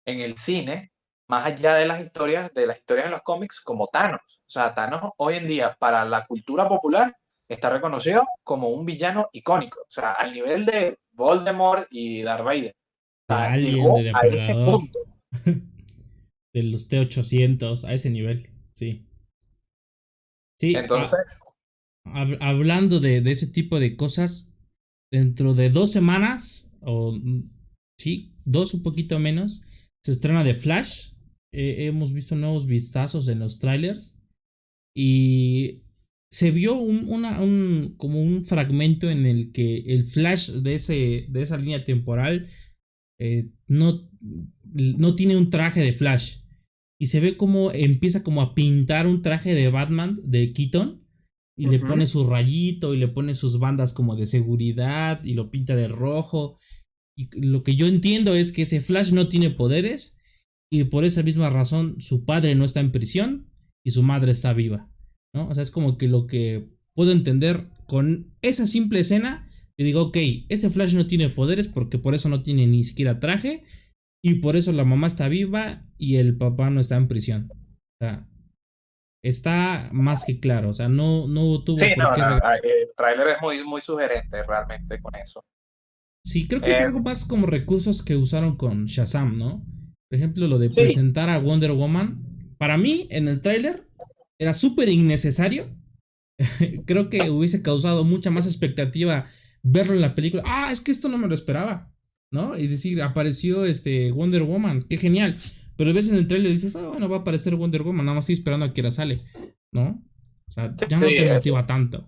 en el cine, más allá de las historias en los cómics, como Thanos. O sea, Thanos hoy en día para la cultura popular está reconocido como un villano icónico, o sea, al nivel de Voldemort y Darth Vader. O De sea, Alien, de llegó a ese Depredador, punto. de los T-800, a ese nivel, sí. Sí, Entonces, hablando de ese tipo de cosas, dentro de 2 semanas, sí, dos un poquito menos, se estrena The Flash. Hemos visto nuevos vistazos en los trailers y se vio como un fragmento en el que el Flash de esa línea temporal no tiene un traje de Flash. Y se ve como empieza como a pintar un traje de Batman de Keaton. Y le ujú. pone su rayito y le pone sus bandas como de seguridad y lo pinta de rojo. Y lo que yo entiendo es que ese Flash no tiene poderes y por esa misma razón su padre no está en prisión y su madre está viva, ¿no? O sea, es como que lo que puedo entender con esa simple escena. Yo digo, ok, este Flash no tiene poderes porque por eso no tiene ni siquiera traje y por eso la mamá está viva y el papá no está en prisión. O sea, está más que claro. O sea, no Sí, tuvo por no, qué no, regresar. el tráiler es muy, muy sugerente realmente con eso. Sí, creo que es Eh, algo más como recursos que usaron con Shazam, ¿no? Por ejemplo, lo de sí, presentar a Wonder Woman. Para mí, en el tráiler, era súper innecesario. Creo que hubiese causado mucha más expectativa verlo en la película. Ah, es que esto no me lo esperaba, ¿no? Y decir, apareció Wonder Woman, qué genial. Pero ves en el tráiler y dices, ah, bueno, va a aparecer Wonder Woman, nada más estoy esperando a que ahora sale, ¿no? O sea, sí, ya no te motiva tanto.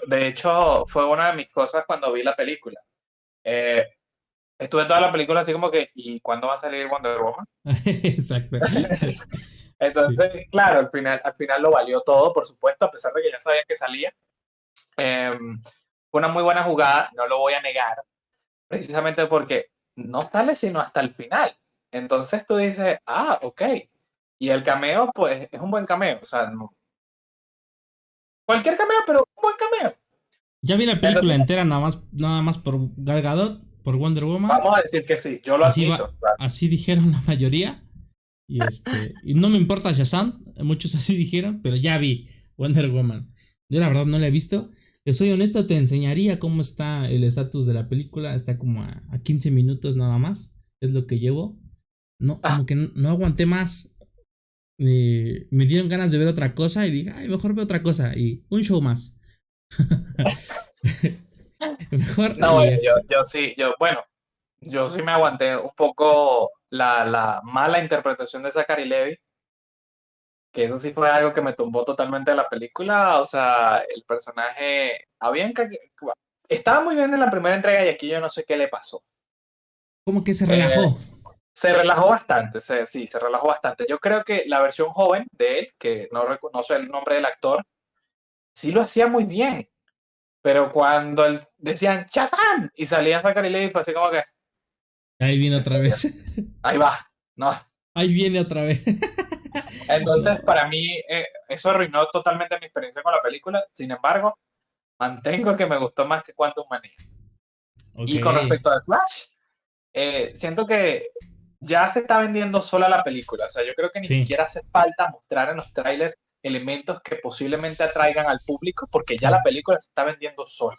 de hecho, fue una de mis cosas cuando vi la película. Eh, Estuve toda la película así como que, ¿y cuándo va a salir Wonder Woman? Exacto. Sí. Entonces, claro, al final lo valió todo, por supuesto, a pesar de que ya sabía que salía. Fue una muy buena jugada, no lo voy a negar, precisamente porque no sale sino hasta el final. Entonces tú dices, ah, ok. Y el cameo, pues, es un buen cameo. O sea, cualquier cameo, pero un buen cameo. Ya vi la película Entonces, entera nada más por Gal Gadot, por Wonder Woman. vamos a decir que sí, yo lo Así admito. va, así dijeron la mayoría. Y no me importa Shazam, muchos así dijeron, pero ya vi Wonder Woman. Yo la verdad no la he visto. Te soy honesto, te enseñaría cómo está el estatus de la película. Está como a 15 minutos nada más. Es lo que llevo. No, Ah, como que no aguanté más. Me dieron ganas de ver otra cosa y dije, ay, mejor veo otra cosa. Y un show más. Mejor no, bueno, yo sí, bueno, yo sí me aguanté un poco la mala interpretación de Zachary Levi, que eso sí fue algo que me tumbó totalmente de la película. O sea, el personaje, estaba muy bien en la primera entrega y aquí yo no sé qué le pasó. como que se Eh, relajó. Se relajó bastante, sí, se relajó bastante. Yo creo que la versión joven de él, que no sé el nombre del actor, sí lo hacía muy bien. Pero cuando decían Shazam y salía Zachary Levi, fue así como que, Ahí viene en otra serio, vez. ahí va, ¿no? Ahí viene otra vez. Entonces, No. para mí, eso arruinó totalmente mi experiencia con la película. Sin embargo, mantengo que me gustó más que Quantum Manía. Ok. Y con respecto a The Flash, siento que ya se está vendiendo sola la película. O sea, yo creo que ni Sí. siquiera hace falta mostrar en los trailers elementos que posiblemente atraigan al público, porque ya la Sí. película se está vendiendo sola.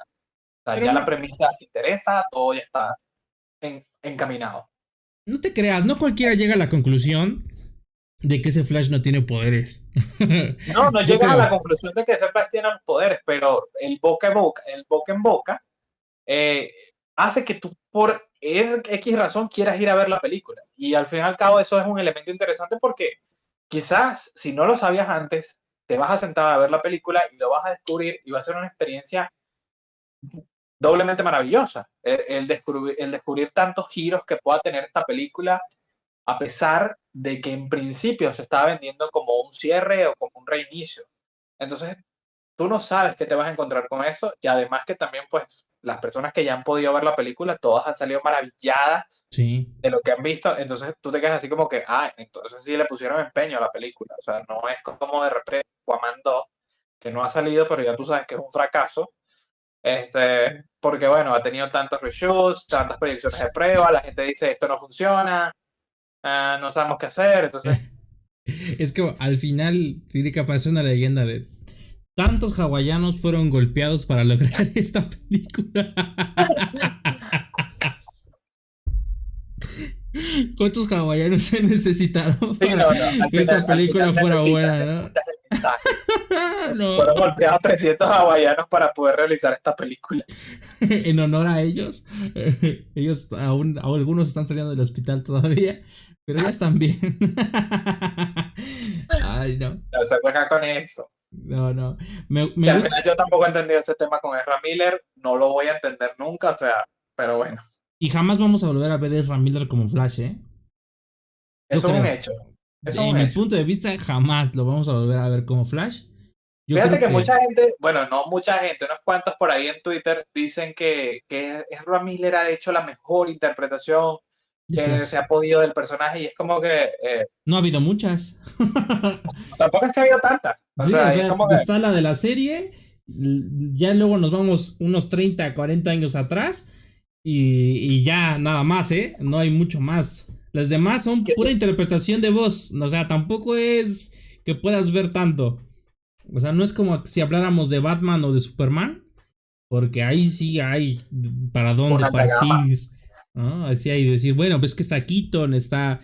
O sea, Pero ya la no, premisa interesa, todo ya está encaminado. no te creas, no cualquiera llega a la conclusión de que ese Flash no tiene poderes. No, no Yo llegas a la creo. conclusión de que ese Flash tiene los poderes, pero el boca en boca, eh, hace que tú por X razón quieras ir a ver la película. Y al fin y al cabo eso es un elemento interesante porque quizás si no lo sabías antes, te vas a sentar a ver la película y lo vas a descubrir y va a ser una experiencia doblemente maravillosa. El descubrir tantos giros que pueda tener esta película a pesar de que en principio se estaba vendiendo como un cierre o como un reinicio. Entonces, tú no sabes qué te vas a encontrar con eso y además que también, pues, las personas que ya han podido ver la película, todas han salido maravilladas Sí. de lo que han visto, entonces tú te quedas así como que, ah, entonces sí le pusieron empeño a la película, o sea, no es como de repente Aquaman 2, que no ha salido, pero ya tú sabes que es un fracaso, porque bueno, ha tenido tantos reshoots, tantas proyecciones de prueba, la gente dice esto no funciona, no sabemos qué hacer, entonces, Es que al final tiene que aparecer una leyenda de tantos hawaianos fueron golpeados para lograr esta película. ¿Cuántos hawaianos se necesitaron sí, para no, no, que esta al final película fuera buena, ¿no? necesitas el mensaje. No, Fueron golpeados 300 hawaianos para poder realizar esta película. en honor a ellos. Ellos aún algunos están saliendo del hospital todavía, pero ya están bien. Ay, no. No se juega con eso. No, no. Que Me al gusta. final yo tampoco he entendido este tema con Ezra Miller, no lo voy a entender nunca, o sea, pero bueno, Y jamás vamos a volver a ver a Ezra Miller como Flash, ¿eh? Yo eso es un creo. hecho. Eso es En un mi hecho. punto de vista, jamás lo vamos a volver a ver como Flash. Yo Fíjate creo que que. mucha gente, bueno, no mucha gente, unos cuantos por ahí en Twitter dicen que Ezra Miller ha hecho la mejor interpretación De que se Flash. ha podido del personaje y es como que No ha habido muchas. tampoco es que ha habido tantas. O Sí, o sea, y es sea, como que está la de la serie. Ya luego nos vamos unos 30, 40 años atrás. Y ya nada más, ¿eh? No hay mucho más. Las demás son pura interpretación de voz. O sea, tampoco es que puedas ver tanto. O sea, no es como si habláramos de Batman o de Superman. Porque ahí sí hay para dónde una alta gama. partir, ¿no? Así hay decir, bueno, ves que está Keaton, está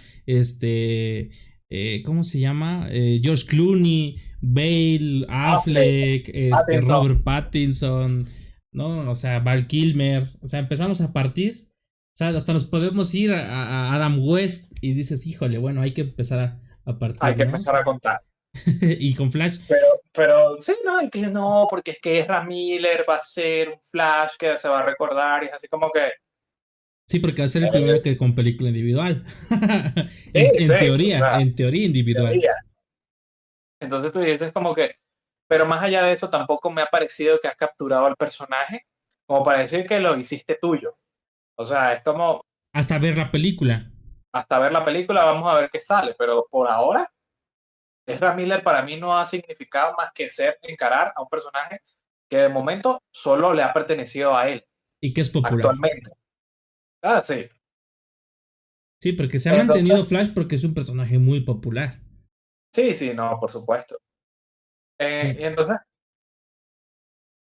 ¿cómo se llama? George Clooney, Bale, Affleck, Affleck, Pattinson. Robert Pattinson, ¿no? O sea, Val Kilmer, o sea, empezamos a partir, o sea, hasta nos podemos ir a Adam West y dices, híjole, bueno, hay que empezar a Hay partir, que ¿no? empezar a contar. Y con Flash, Pero sí, no, y que no, porque es que Ezra Miller va a ser un Flash que se va a recordar y es así como que, sí, porque va a ser el primero eh, que con película individual. sí, sí, o sea, En teoría individual. teoría. Entonces tú dices como que, pero más allá de eso, tampoco me ha parecido que has capturado al personaje como para decir que lo hiciste tuyo. O sea, es como, Hasta ver la película. hasta ver la película vamos a ver qué sale, pero por ahora, Ezra Miller para mí no ha significado más que ser, encarar a un personaje que de momento solo le ha pertenecido a él, Y que es popular. actualmente. Ah, sí. Sí, porque se ha mantenido Entonces, Flash porque es un personaje muy popular. sí, sí, no, por supuesto. Y Sí. entonces,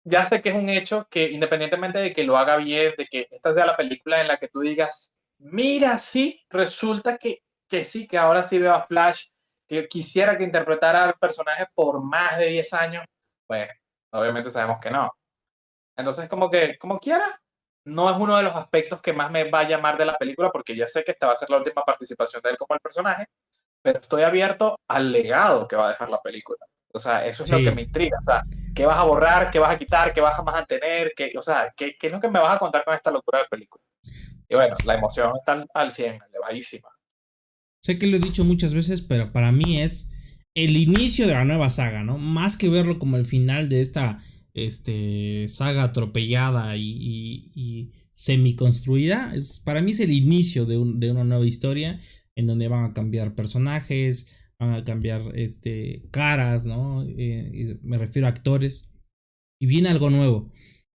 ya sé que es un hecho que independientemente de que lo haga bien, de que esta sea la película en la que tú digas, mira, sí, resulta que sí, que ahora sí veo a Flash, que quisiera que interpretara al personaje por más de 10 años, pues obviamente sabemos que no. Entonces, como que, como quiera, no es uno de los aspectos que más me va a llamar de la película, porque ya sé que esta va a ser la última participación de él como el personaje, pero estoy abierto al legado que va a dejar la película. O sea, eso es lo que me Sí. intriga. O sea, ¿qué vas a borrar? ¿Qué vas a quitar? ¿Qué vas a mantener? O sea, ¿qué es lo que me vas a contar con esta locura de película? Y bueno, la emoción está al 100, elevadísima. Sé que lo he dicho muchas veces, pero para mí es el inicio de la nueva saga, ¿no? Más que verlo como el final de esta saga atropellada y semi-construida, para mí es el inicio de una nueva historia en donde van a cambiar personajes, van a cambiar caras, ¿no? Me refiero a actores. Y viene algo nuevo.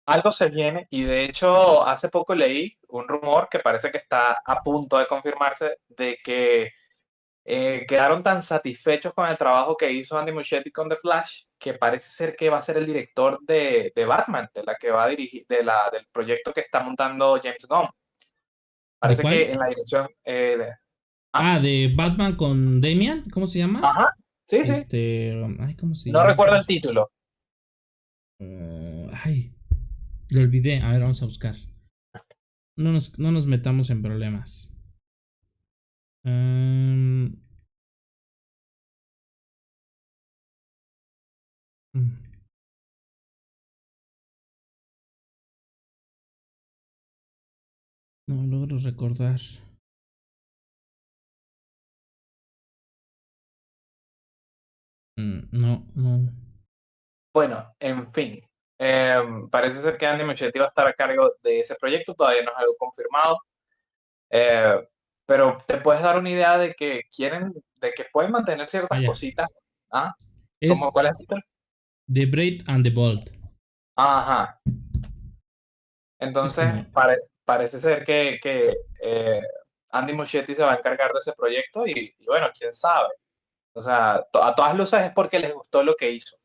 Algo se viene y de hecho hace poco leí un rumor que parece que está a punto de confirmarse de que quedaron tan satisfechos con el trabajo que hizo Andy Muschietti con The Flash que parece ser que va a ser el director de Batman, de la que va a dirigir, del proyecto que está montando James Gunn. ¿De Parece que cuál? en la dirección ¿ah? Ah, de Batman con Damian, ¿cómo se llama? Ajá, sí, sí. Ay, ¿cómo se No llama? recuerdo el título. Ay, lo olvidé. A ver, vamos a buscar. No nos metamos en problemas. Um, no logro recordar. No, no. Bueno, en fin. Parece ser que Andy Muschietti va a estar a cargo de ese proyecto, todavía no es algo confirmado, eh, pero te puedes dar una idea de que quieren, de que pueden mantener Ah, ciertas ya. cositas. ¿Ah? ¿Cómo, Es cuál es el título? The Brave and the Bold. Ajá. Es Entonces, como. parece ser que Andy Muschietti se va a encargar de ese proyecto y bueno, quién sabe. O sea, a todas luces es porque les gustó lo que hizo.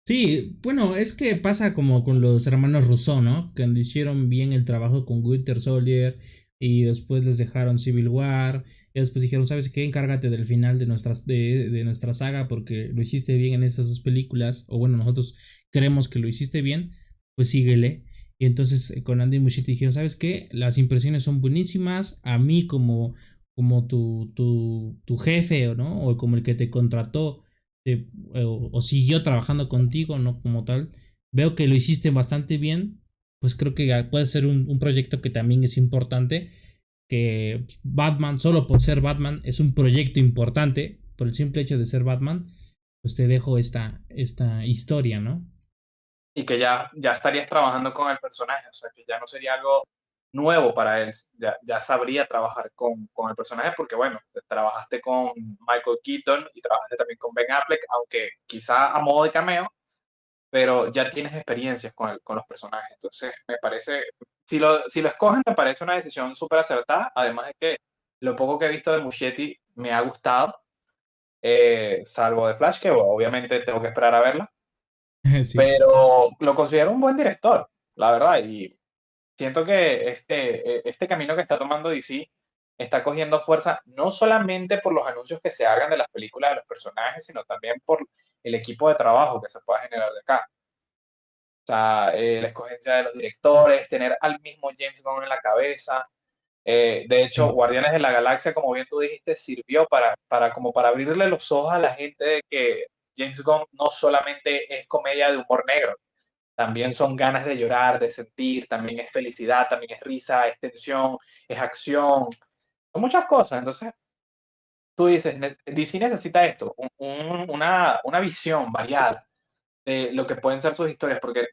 Sí, bueno, es que pasa como con los hermanos Rousseau, ¿no? Que hicieron bien el trabajo con Winter Soldier y después les dejaron Civil War y después dijeron, ¿sabes qué? Encárgate del final de nuestra saga porque lo hiciste bien en esas dos películas, o bueno, nosotros creemos que lo hiciste bien, pues síguele. Y entonces con Andy Muschietti dijeron, ¿sabes qué? Las impresiones son buenísimas, a mí como tu jefe, ¿no? O como el que te contrató o siguió trabajando contigo, ¿no? Como tal, veo que lo hiciste bastante bien, pues creo que puede ser un proyecto que también es importante, que Batman, solo por ser Batman, es un proyecto importante, por el simple hecho de ser Batman, pues te dejo esta historia, ¿no? Y que ya estarías trabajando con el personaje, o sea, que ya no sería algo nuevo para él, ya sabría trabajar con el personaje porque, bueno, trabajaste con Michael Keaton y trabajaste también con Ben Affleck, aunque quizá a modo de cameo, pero ya tienes experiencias con los personajes. Entonces, me parece, si lo escogen, me parece una decisión súper acertada, además de que lo poco que he visto de Muschietti me ha gustado, salvo de Flash, que obviamente tengo que esperar a verla, Sí, pero lo considero un buen director, la verdad, y siento que este camino que está tomando DC está cogiendo fuerza no solamente por los anuncios que se hagan de las películas de los personajes, sino también por el equipo de trabajo que se pueda generar de acá. O sea, la escogencia de los directores, tener al mismo James Gunn en la cabeza. De hecho, sí, Guardianes de la Galaxia, como bien tú dijiste, sirvió como para abrirle los ojos a la gente de que James Gunn no solamente es comedia de humor negro, también son ganas de llorar, de sentir, también es felicidad, también es risa, es tensión, es acción, son muchas cosas. Entonces, tú dices, DC necesita esto, una visión variada de lo que pueden ser sus historias, porque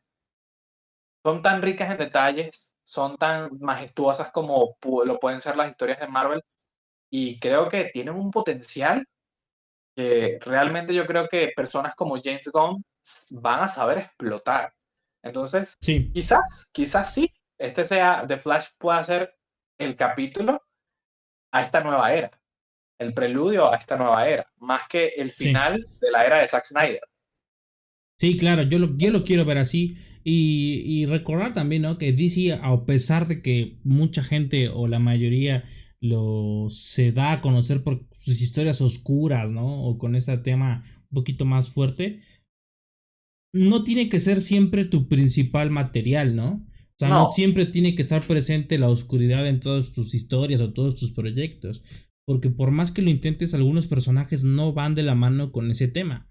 son tan ricas en detalles, son tan majestuosas como lo pueden ser las historias de Marvel, y creo que tienen un potencial que realmente yo creo que personas como James Gunn van a saber explotar. Entonces, sí. quizás sí, este sea, The Flash pueda ser el capítulo a esta nueva era, el preludio a esta nueva era, más que el Sí. final de la era de Zack Snyder. Sí, claro, yo lo quiero ver así. Y recordar también, ¿no? Que DC, a pesar de que mucha gente o la mayoría lo se da a conocer por sus historias oscuras, ¿no? O con ese tema un poquito más fuerte, no tiene que ser siempre tu principal material, ¿no? O sea, no No, siempre tiene que estar presente la oscuridad en todas tus historias o todos tus proyectos. Porque por más que lo intentes, algunos personajes no van de la mano con ese tema.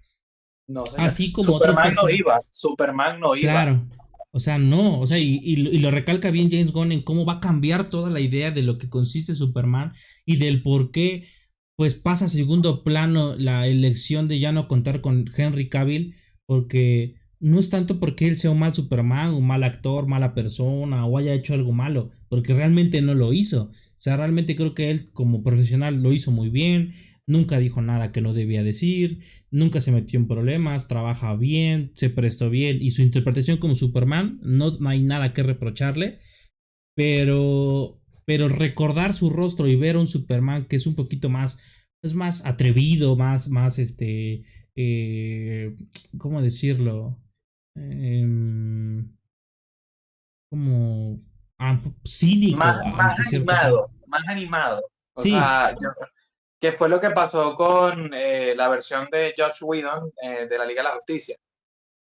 no, señor. Así como otros personajes. Superman no iba. Claro, o sea, no, o sea, y lo recalca bien James Gunn en cómo va a cambiar toda la idea de lo que consiste Superman y del por qué, pues pasa a segundo plano la elección de ya no contar con Henry Cavill, porque no es tanto porque él sea un mal Superman, un mal actor, mala persona o haya hecho algo malo, porque realmente no lo hizo. O sea, realmente creo que él como profesional lo hizo muy bien, nunca dijo nada que no debía decir, nunca se metió en problemas, trabaja bien, se prestó bien y su interpretación como Superman no hay nada que reprocharle, pero recordar su rostro y ver a un Superman que es un poquito más, es más atrevido, más eh, ¿cómo decirlo? Eh, como cínico Más ante cierto punto. animado, más animado. O Sí, sea, ¿qué fue lo que pasó con la versión de Josh Whedon de la Liga de la Justicia?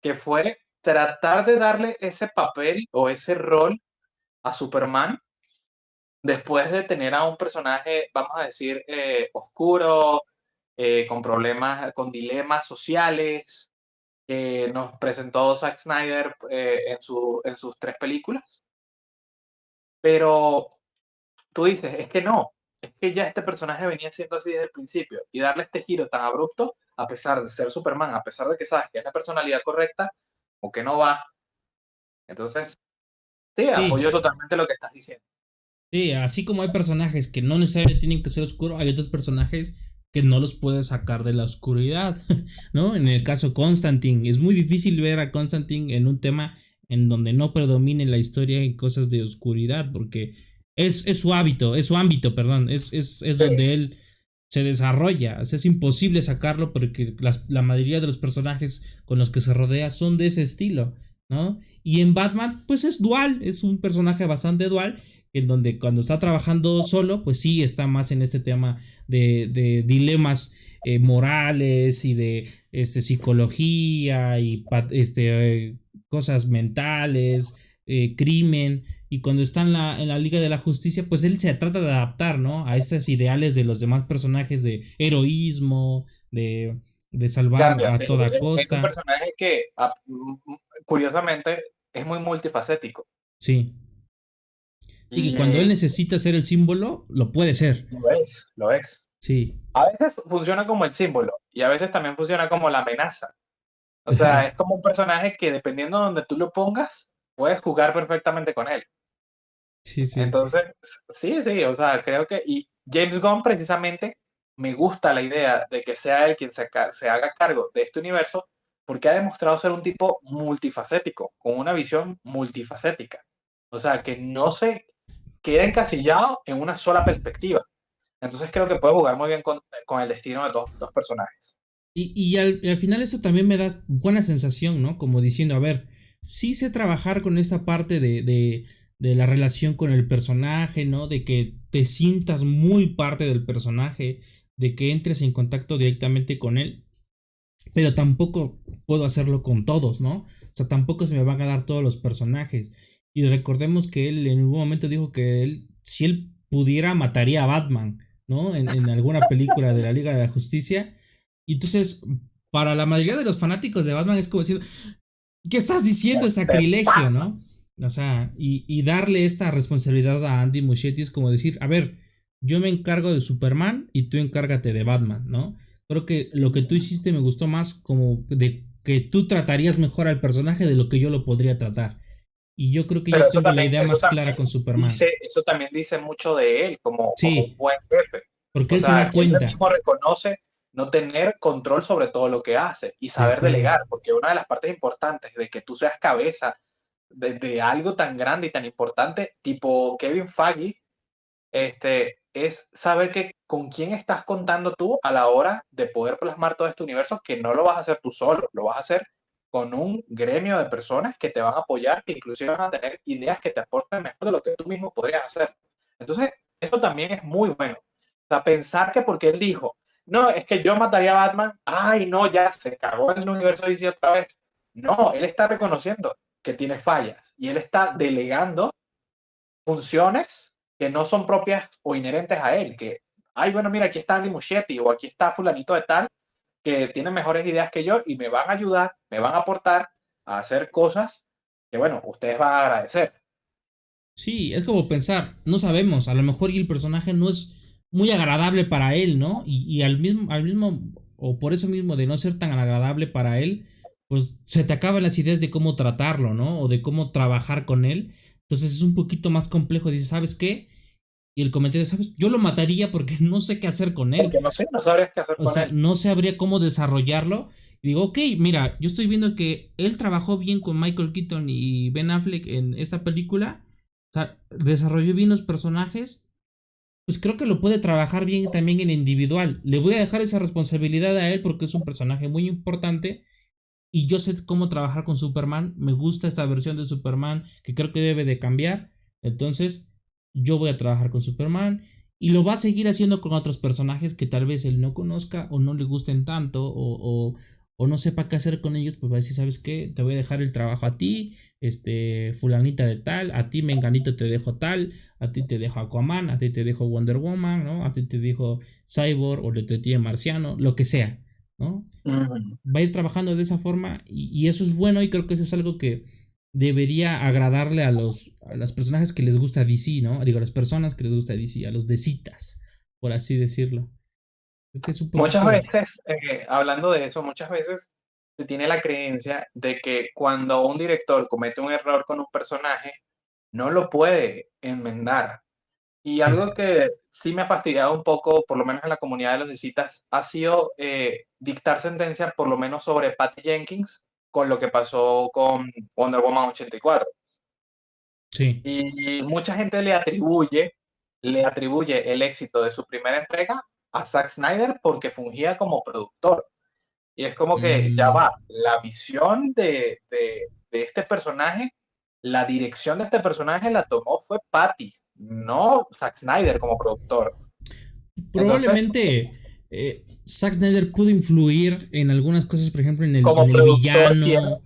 Que fue tratar de darle ese papel o ese rol a Superman después de tener a un personaje, vamos a decir, oscuro, con problemas, con dilemas sociales, que nos presentó Zack Snyder en sus tres películas. Pero tú dices, es que no. es que ya este personaje venía siendo así desde el principio y darle este giro tan abrupto, a pesar de ser Superman, a pesar de que sabes que es la personalidad correcta, o que no va. Entonces, sí, Sí, apoyo totalmente lo que estás diciendo. sí, así como hay personajes que no necesariamente tienen que ser oscuros, hay otros personajes que no los puedes sacar de la oscuridad, ¿no? En el caso Constantine, es muy difícil ver a Constantine en un tema en donde no predomine la historia y cosas de oscuridad, porque es su hábito, es su ámbito, perdón, es Sí, donde él se desarrolla, o sea, es imposible sacarlo porque la mayoría de los personajes con los que se rodea son de ese estilo, ¿no? Y en Batman, pues es dual, es un personaje bastante dual en donde cuando está trabajando solo, pues sí está más en este tema de dilemas morales y de psicología y cosas mentales, crimen. Y cuando está en la Liga de la Justicia, pues él se trata de adaptar, ¿no? A estos ideales de los demás personajes de heroísmo, de salvar cambia, a sí. toda Es un costa. personaje que, curiosamente, es muy multifacético. Sí. Sí, que cuando él Y necesita ser el símbolo, lo puede ser. lo es, lo es. Sí. A veces funciona como el símbolo y a veces también funciona como la amenaza. O sea, es como un personaje que dependiendo de donde tú lo pongas, puedes jugar perfectamente con él. Sí, sí. Entonces, sí, sí, o sea, creo que, y James Gunn precisamente me gusta la idea de que sea él quien se haga cargo de este universo, porque ha demostrado ser un tipo multifacético, con una visión multifacética. O sea, que no se queda encasillado en una sola perspectiva. Entonces creo que puede jugar muy bien con el destino de todos los personajes. Y al final eso también me da buena sensación, ¿no? Como diciendo, a ver, sí sé trabajar con esta parte de la relación con el personaje, ¿no? De que te sientas muy parte del personaje, de que entres en contacto directamente con él, pero tampoco puedo hacerlo con todos, ¿no? O sea, tampoco se me van a dar todos los personajes. Y recordemos que él en algún momento dijo que él, si él pudiera, mataría a Batman, ¿no? En alguna película de la Liga de la Justicia. Y entonces, para la mayoría de los fanáticos de Batman es como decir, ¿qué estás diciendo? Es Se sacrilegio, pasa. ¿no? O sea, y darle esta responsabilidad a Andy Muschietti es como decir, a ver, yo me encargo de Superman y tú encárgate de Batman, ¿no? Creo que lo que tú hiciste me gustó más como de que tú tratarías mejor al personaje de lo que yo lo podría tratar. Y yo creo que Pero yo tengo la idea más clara con Superman. eso también dice mucho de él como un Sí, buen jefe. porque O él se sea, da que él cuenta. mismo reconoce no tener control sobre todo lo que hace y De saber acuerdo. delegar, porque una de las partes importantes de que tú seas cabeza de algo tan grande y tan importante, tipo Kevin Feige, es saber que con quién estás contando tú a la hora de poder plasmar todo este universo, que no lo vas a hacer tú solo, lo vas a hacer con un gremio de personas que te van a apoyar, que inclusive van a tener ideas que te aporten mejor de lo que tú mismo podrías hacer. Entonces, eso también es muy bueno. O sea, pensar que porque él dijo, no, es que yo mataría a Batman, ay, no, ya se cagó en el universo DC otra vez. No, él está reconociendo que tiene fallas y él está delegando funciones que no son propias o inherentes a él, que, ay, bueno, mira, aquí está Andy Muschietti o aquí está fulanito de tal, que tiene mejores ideas que yo y me van a ayudar, me van a aportar a hacer cosas que, bueno, ustedes van a agradecer. Sí, es como pensar, no sabemos, a lo mejor y el personaje no es muy agradable para él, ¿no? Y o por eso mismo de no ser tan agradable para él, pues se te acaban las ideas de cómo tratarlo, ¿no? O de cómo trabajar con él. Entonces es un poquito más complejo, dices, ¿sabes qué? Y el comentario, ¿sabes? Yo lo mataría porque no sé qué hacer con él. Porque no sé, no sabrías qué hacer O con sea, él. no sabría cómo desarrollarlo. Y digo, ok, mira, yo estoy viendo que él trabajó bien con Michael Keaton y Ben Affleck en esta película. O sea, desarrolló bien los personajes. Pues creo que lo puede trabajar bien también en individual. Le voy a dejar esa responsabilidad a él porque es un personaje muy importante. Y yo sé cómo trabajar con Superman. Me gusta esta versión de Superman que creo que debe de cambiar. Entonces, yo voy a trabajar con Superman. Y lo va a seguir haciendo con otros personajes que tal vez él no conozca o no le gusten tanto o no sepa qué hacer con ellos. Pues va a decir, ¿sabes qué? Te voy a dejar el trabajo a ti, fulanita de tal, a ti menganito te dejo tal, a ti te dejo Aquaman, a ti te dejo Wonder Woman, ¿no? A ti te dejo Cyborg o le te tiene Marciano, lo que sea, ¿no? Mm. Va a ir trabajando de esa forma y eso es bueno y creo que eso es algo que debería agradarle a los personajes que les gusta DC, ¿no? Digo, a las personas que les gusta DC, a los de citas, por así decirlo. Creo que es un Muchas poquito... veces, hablando de eso, muchas veces se tiene la creencia de que cuando un director comete un error con un personaje, no lo puede enmendar. Y Sí. algo que sí me ha fastidiado un poco, por lo menos en la comunidad de los visitas, ha sido dictar sentencia, por lo menos sobre Patty Jenkins, con lo que pasó con Wonder Woman 84. Sí. Y mucha gente le atribuye el éxito de su primera entrega a Zack Snyder porque fungía como productor. Y es como que ya Mm, va, la visión de este personaje, la dirección de este personaje la tomó fue Patty, no Zack Snyder como productor. Entonces, probablemente Zack Snyder pudo influir en algunas cosas, por ejemplo, como en el productor villano,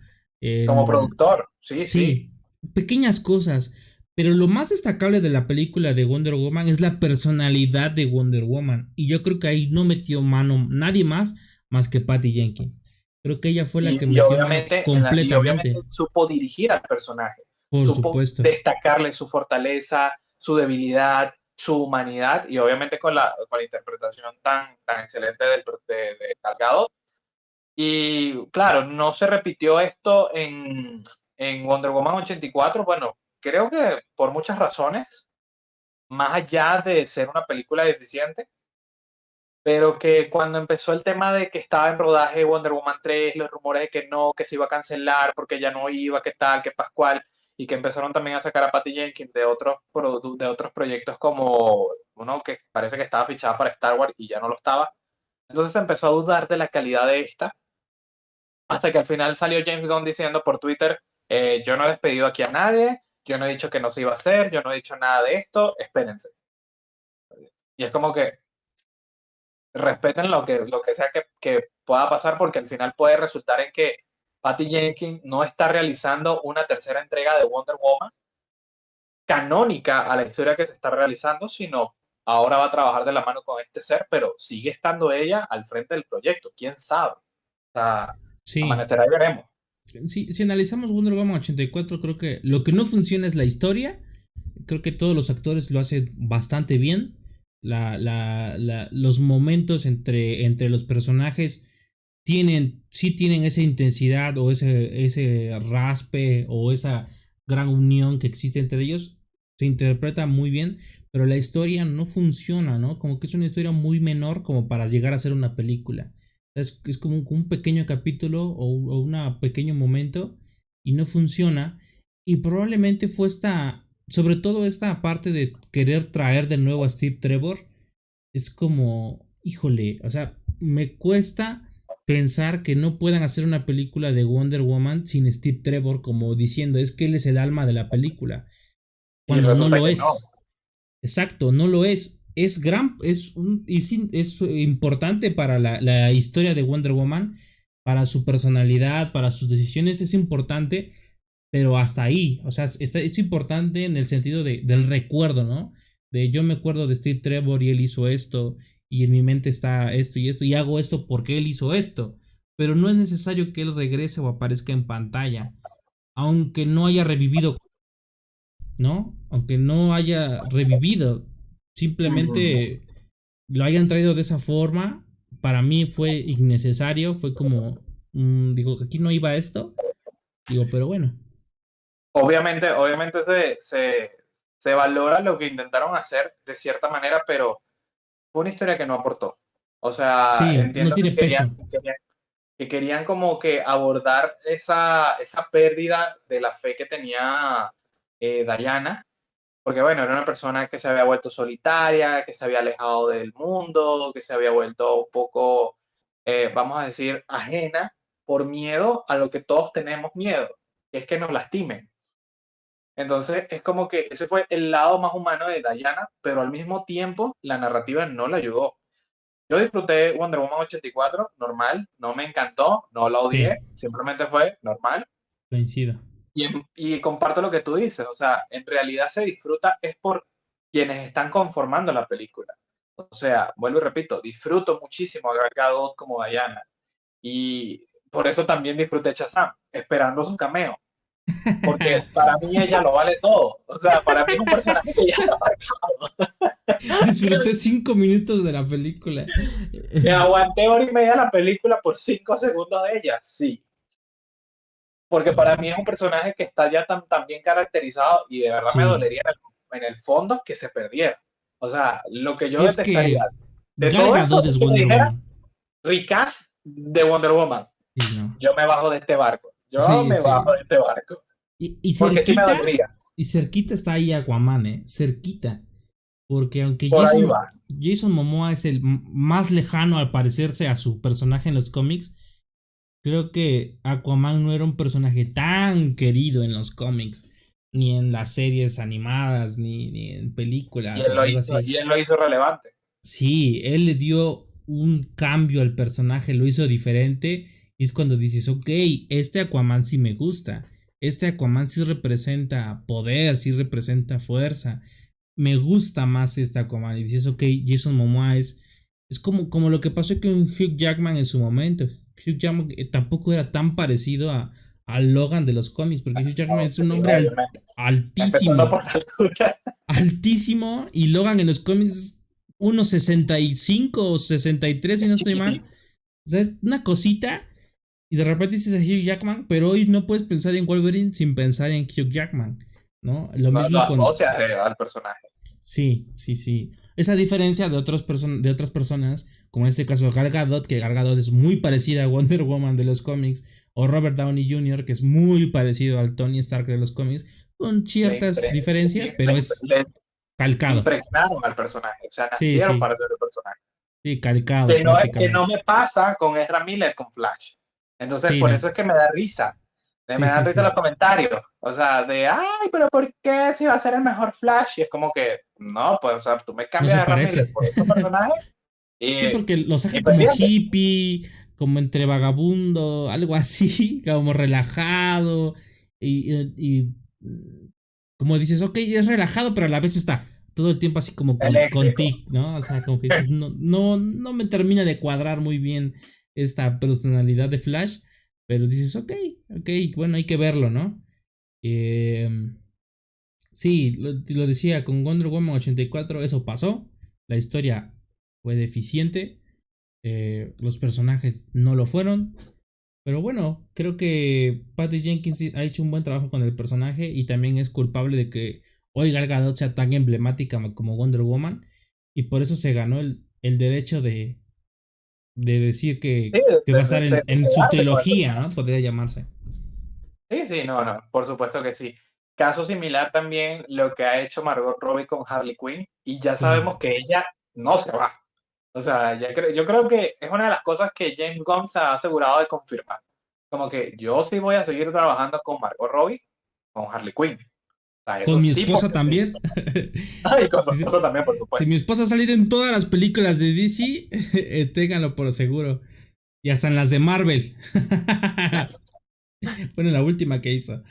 como en... productor, sí, sí. Sí, pequeñas cosas. Pero lo más destacable de la película de Wonder Woman es la personalidad de Wonder Woman. Y yo creo que ahí no metió mano nadie más que Patty Jenkins. Creo que ella fue la que Y metió mano obviamente, y obviamente completamente. supo dirigir al personaje, Por supo supuesto. destacarle su fortaleza, su debilidad, su humanidad, y obviamente con la interpretación tan excelente de Gal Gadot. Y claro, no se repitió esto en Wonder Woman 84. Bueno, creo que por muchas razones, más allá de ser una película deficiente, pero que cuando empezó el tema de que estaba en rodaje Wonder Woman 3, los rumores de que no, que se iba a cancelar porque ya no iba, que tal, que Pascual, y que empezaron también a sacar a Patty Jenkins de otros proyectos como uno que parece que estaba fichada para Star Wars y ya no lo estaba. Entonces se empezó a dudar de la calidad de esta, hasta que al final salió James Gunn diciendo por Twitter, yo no he despedido aquí a nadie, yo no he dicho que no se iba a hacer, yo no he dicho nada de esto, espérense. Y es como que respeten lo que sea que pueda pasar, porque al final puede resultar en que Patty Jenkins no está realizando una tercera entrega de Wonder Woman canónica a la historia que se está realizando, sino ahora va a trabajar de la mano con este ser, pero sigue estando ella al frente del proyecto, quién sabe. O sea, Sí. amanecerá y veremos. Si analizamos Wonder Woman 84, creo que lo que no funciona es la historia. Creo que todos los actores lo hacen bastante bien. Los momentos entre los personajes sí tienen esa intensidad o ese raspe o esa gran unión que existe entre ellos. Se interpreta muy bien, pero la historia no funciona, ¿no? Como que es una historia muy menor como para llegar a ser una película. Es como un pequeño capítulo o un pequeño momento y no funciona. Y probablemente fue sobre todo esta parte de querer traer de nuevo a Steve Trevor, es como, híjole, o sea, me cuesta pensar que no puedan hacer una película de Wonder Woman sin Steve Trevor como diciendo, es que él es el alma de la película, Y cuando no resulta lo que no. es. Exacto, no lo es. Es importante para la historia de Wonder Woman, para su personalidad, para sus decisiones, es importante, pero hasta ahí, o sea, es importante en el sentido del recuerdo, ¿no? De yo me acuerdo de Steve Trevor y él hizo esto, y en mi mente está esto, y hago esto porque él hizo esto, pero no es necesario que él regrese o aparezca en pantalla, aunque no haya revivido, ¿no? Aunque no haya revivido, Mm. simplemente lo hayan traído de esa forma, para mí fue innecesario, fue como, digo, que aquí no iba esto, digo, pero bueno, Obviamente se valora lo que intentaron hacer de cierta manera, pero fue una historia que no aportó. O sea, sí, no entiendo tiene peso. que querían como que abordar esa pérdida de la fe que tenía Diana, porque bueno, era una persona que se había vuelto solitaria, que se había alejado del mundo, que se había vuelto un poco, vamos a decir, ajena por miedo a lo que todos tenemos miedo, que es que nos lastimen. Entonces es como que ese fue el lado más humano de Diana, pero al mismo tiempo la narrativa no la ayudó. Yo disfruté Wonder Woman 84, normal, no me encantó, no la odié, Sí, simplemente fue normal. coincido. Y comparto lo que tú dices, o sea, en realidad se disfruta es por quienes están conformando la película. O sea, vuelvo y repito, disfruto muchísimo a Gal Gadot como Diana. Y por eso también disfruté Shazam, esperando su cameo. Porque para mí ella lo vale todo. O sea, para mí es un personaje que ya está marcado. Disfruté 5 minutos de la película. Me aguanté hora y media la película por 5 segundos de ella, sí. Porque para mí es un personaje que está ya tan bien caracterizado y de verdad me Sí, dolería en el fondo que se perdiera. O sea, lo que yo es detestaría que de Gal todo esto Gadot es es que me Wonder dijera Woman. recast de Wonder Woman. Sí, no. Yo me bajo de este barco. Yo Sí, me bajo sí. de este barco. Y Porque sí me cerquita, dolería. y cerquita está ahí Aquaman, cerquita. Porque aunque Por ahí va. Jason Momoa es el más lejano al parecerse a su personaje en los cómics, creo que Aquaman no era un personaje tan querido en los cómics, ni en las series animadas, ni en Y películas él o lo algo hizo, así. y él lo hizo relevante. Sí, él le dio un cambio al personaje, lo hizo diferente. Y es cuando dices, ok, este Aquaman sí me gusta. Este Aquaman sí representa poder, sí representa fuerza. Me gusta más este Aquaman. Y dices, ok, Jason Momoa es como lo que pasó con Hugh Jackman en su momento. Hugh Jackman tampoco era tan parecido a Logan de los cómics, porque Hugh Jackman No, es sí, un hombre obviamente. Empezando altísimo, por la altura. altísimo, y Logan en los cómics 1,65 o 63 si Es no estoy mal. chiquitito. O sea, es una cosita y de repente dices a Hugh Jackman, pero hoy no puedes pensar en Wolverine sin pensar en Hugh Jackman, ¿no? Lo No lo mismo con... asocias al personaje. Sí, sí, sí. Esa diferencia de otras personas, como en este caso Gal Gadot, que Gal Gadot es muy parecida a Wonder Woman de los cómics, o Robert Downey Jr., que es muy parecido al Tony Stark de los cómics, con Le, ciertas impre- diferencias, le, pero es le calcado. impregnaron al personaje. O sea, Sí, nacieron sí, para ser el personaje. sí, calcado Que no prácticamente. me pasa con Ezra Miller con Flash. Entonces, Sí, por no. eso es que me da risa. Me Sí, dan sí, risa los sí. comentarios. O sea, ay, pero ¿por qué si va a ser el mejor Flash? Y es como que, no, pues, o sea, tú me No cambias se a Ezra Miller parece. por otro personaje Sí, y, porque lo y sacan como pendiente. hippie, como entre vagabundo, algo así, como relajado. Y como dices, ok, es relajado, pero a la vez está todo el tiempo así como con Eléctrico. tic, ¿no? O sea, como que dices, no me termina de cuadrar muy bien esta personalidad de Flash, pero dices, ok, bueno, hay que verlo, ¿no? Eh, sí, lo decía, con Wonder Woman 84 eso pasó, la historia fue deficiente, los personajes no lo fueron, pero bueno, creo que Patty Jenkins ha hecho un buen trabajo con el personaje y también es culpable de que hoy Gal Gadot sea tan emblemática como Wonder Woman y por eso se ganó el derecho de decir Sí, que va a estar de en su quedarse con el trilogía, personaje. ¿no? Podría llamarse. Sí, sí, no, por supuesto que sí. Caso similar también lo que ha hecho Margot Robbie con Harley Quinn y ya Claro. sabemos que ella no se va. O sea, yo creo que es una de las cosas que James Gunn se ha asegurado de confirmar. Como que yo sí voy a seguir trabajando con Margot Robbie, con Harley Quinn. O sea, eso Con mi sí esposa porque sí. también. Ay, Si, cosa también, por si supuesto. mi esposa salir en todas las películas de DC, ténganlo por seguro. Y hasta en las de Marvel. Bueno, la última que hizo.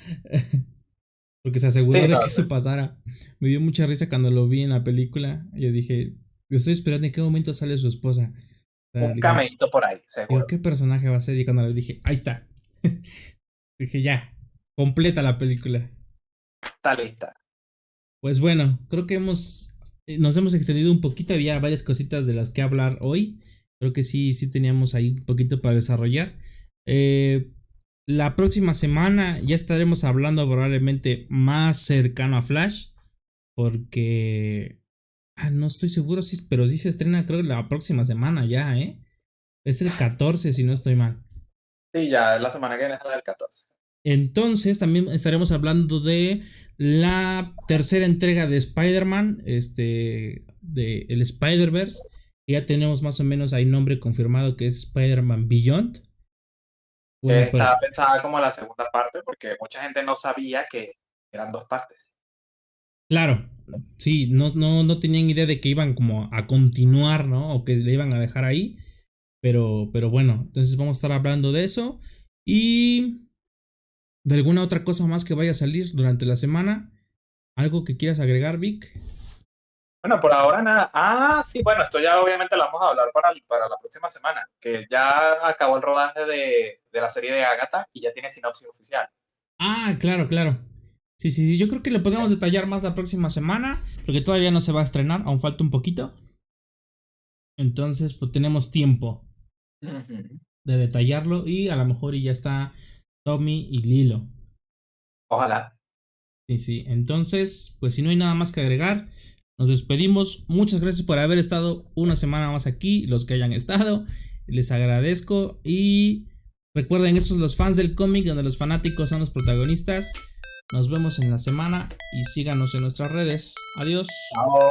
Porque se aseguró Sí, de no, que eso pasara. Me dio mucha risa cuando lo vi en la película. Yo dije, estoy esperando en qué momento sale su esposa. O sea, un cameíto por ahí, digo, seguro. ¿qué personaje va a ser? Y cuando le dije, ahí está. Dije, ya, completa la película. Está lista. Pues bueno, creo que nos hemos extendido un poquito, había varias cositas de las que hablar hoy. Creo que sí teníamos ahí un poquito para desarrollar. Eh, la próxima semana ya estaremos hablando probablemente más cercano a Flash. Porque no estoy seguro, pero sí se estrena creo la próxima semana ya, ¿eh? Es el 14 si no estoy mal. Sí, ya la semana que viene es la del 14. Entonces también estaremos hablando de la tercera entrega de Spider-Man, de el Spider-Verse. Ya tenemos más o menos ahí nombre confirmado que es Spider-Man Beyond. Bueno, pero Estaba pensada como la segunda parte porque mucha gente no sabía que eran dos partes. claro, sí, no tenían idea de que iban como a continuar, ¿no? O que le iban a dejar ahí. Pero bueno, entonces vamos a estar hablando de eso. Y de alguna otra cosa más que vaya a salir durante la semana. ¿Algo que quieras agregar, Vic? Bueno, por ahora nada. Ah, sí, bueno, esto ya obviamente lo vamos a hablar para la próxima semana, que ya acabó el rodaje de la serie de Agatha y ya tiene sinopsis oficial. Ah, claro, claro. Sí, yo creo que lo podemos detallar más la próxima semana. porque todavía no se va a estrenar, aún falta un poquito. Entonces, pues tenemos tiempo Ujú. de detallarlo y a lo mejor ya está Tommy y Lilo. Ojalá. Sí, sí. Entonces, pues si no hay nada más que agregar, nos despedimos. Muchas gracias por haber estado una semana más aquí, los que hayan estado. Les agradezco y recuerden, estos son los fans del cómic, donde los fanáticos son los protagonistas. Nos vemos en la semana y síganos en nuestras redes. Adiós. Chao.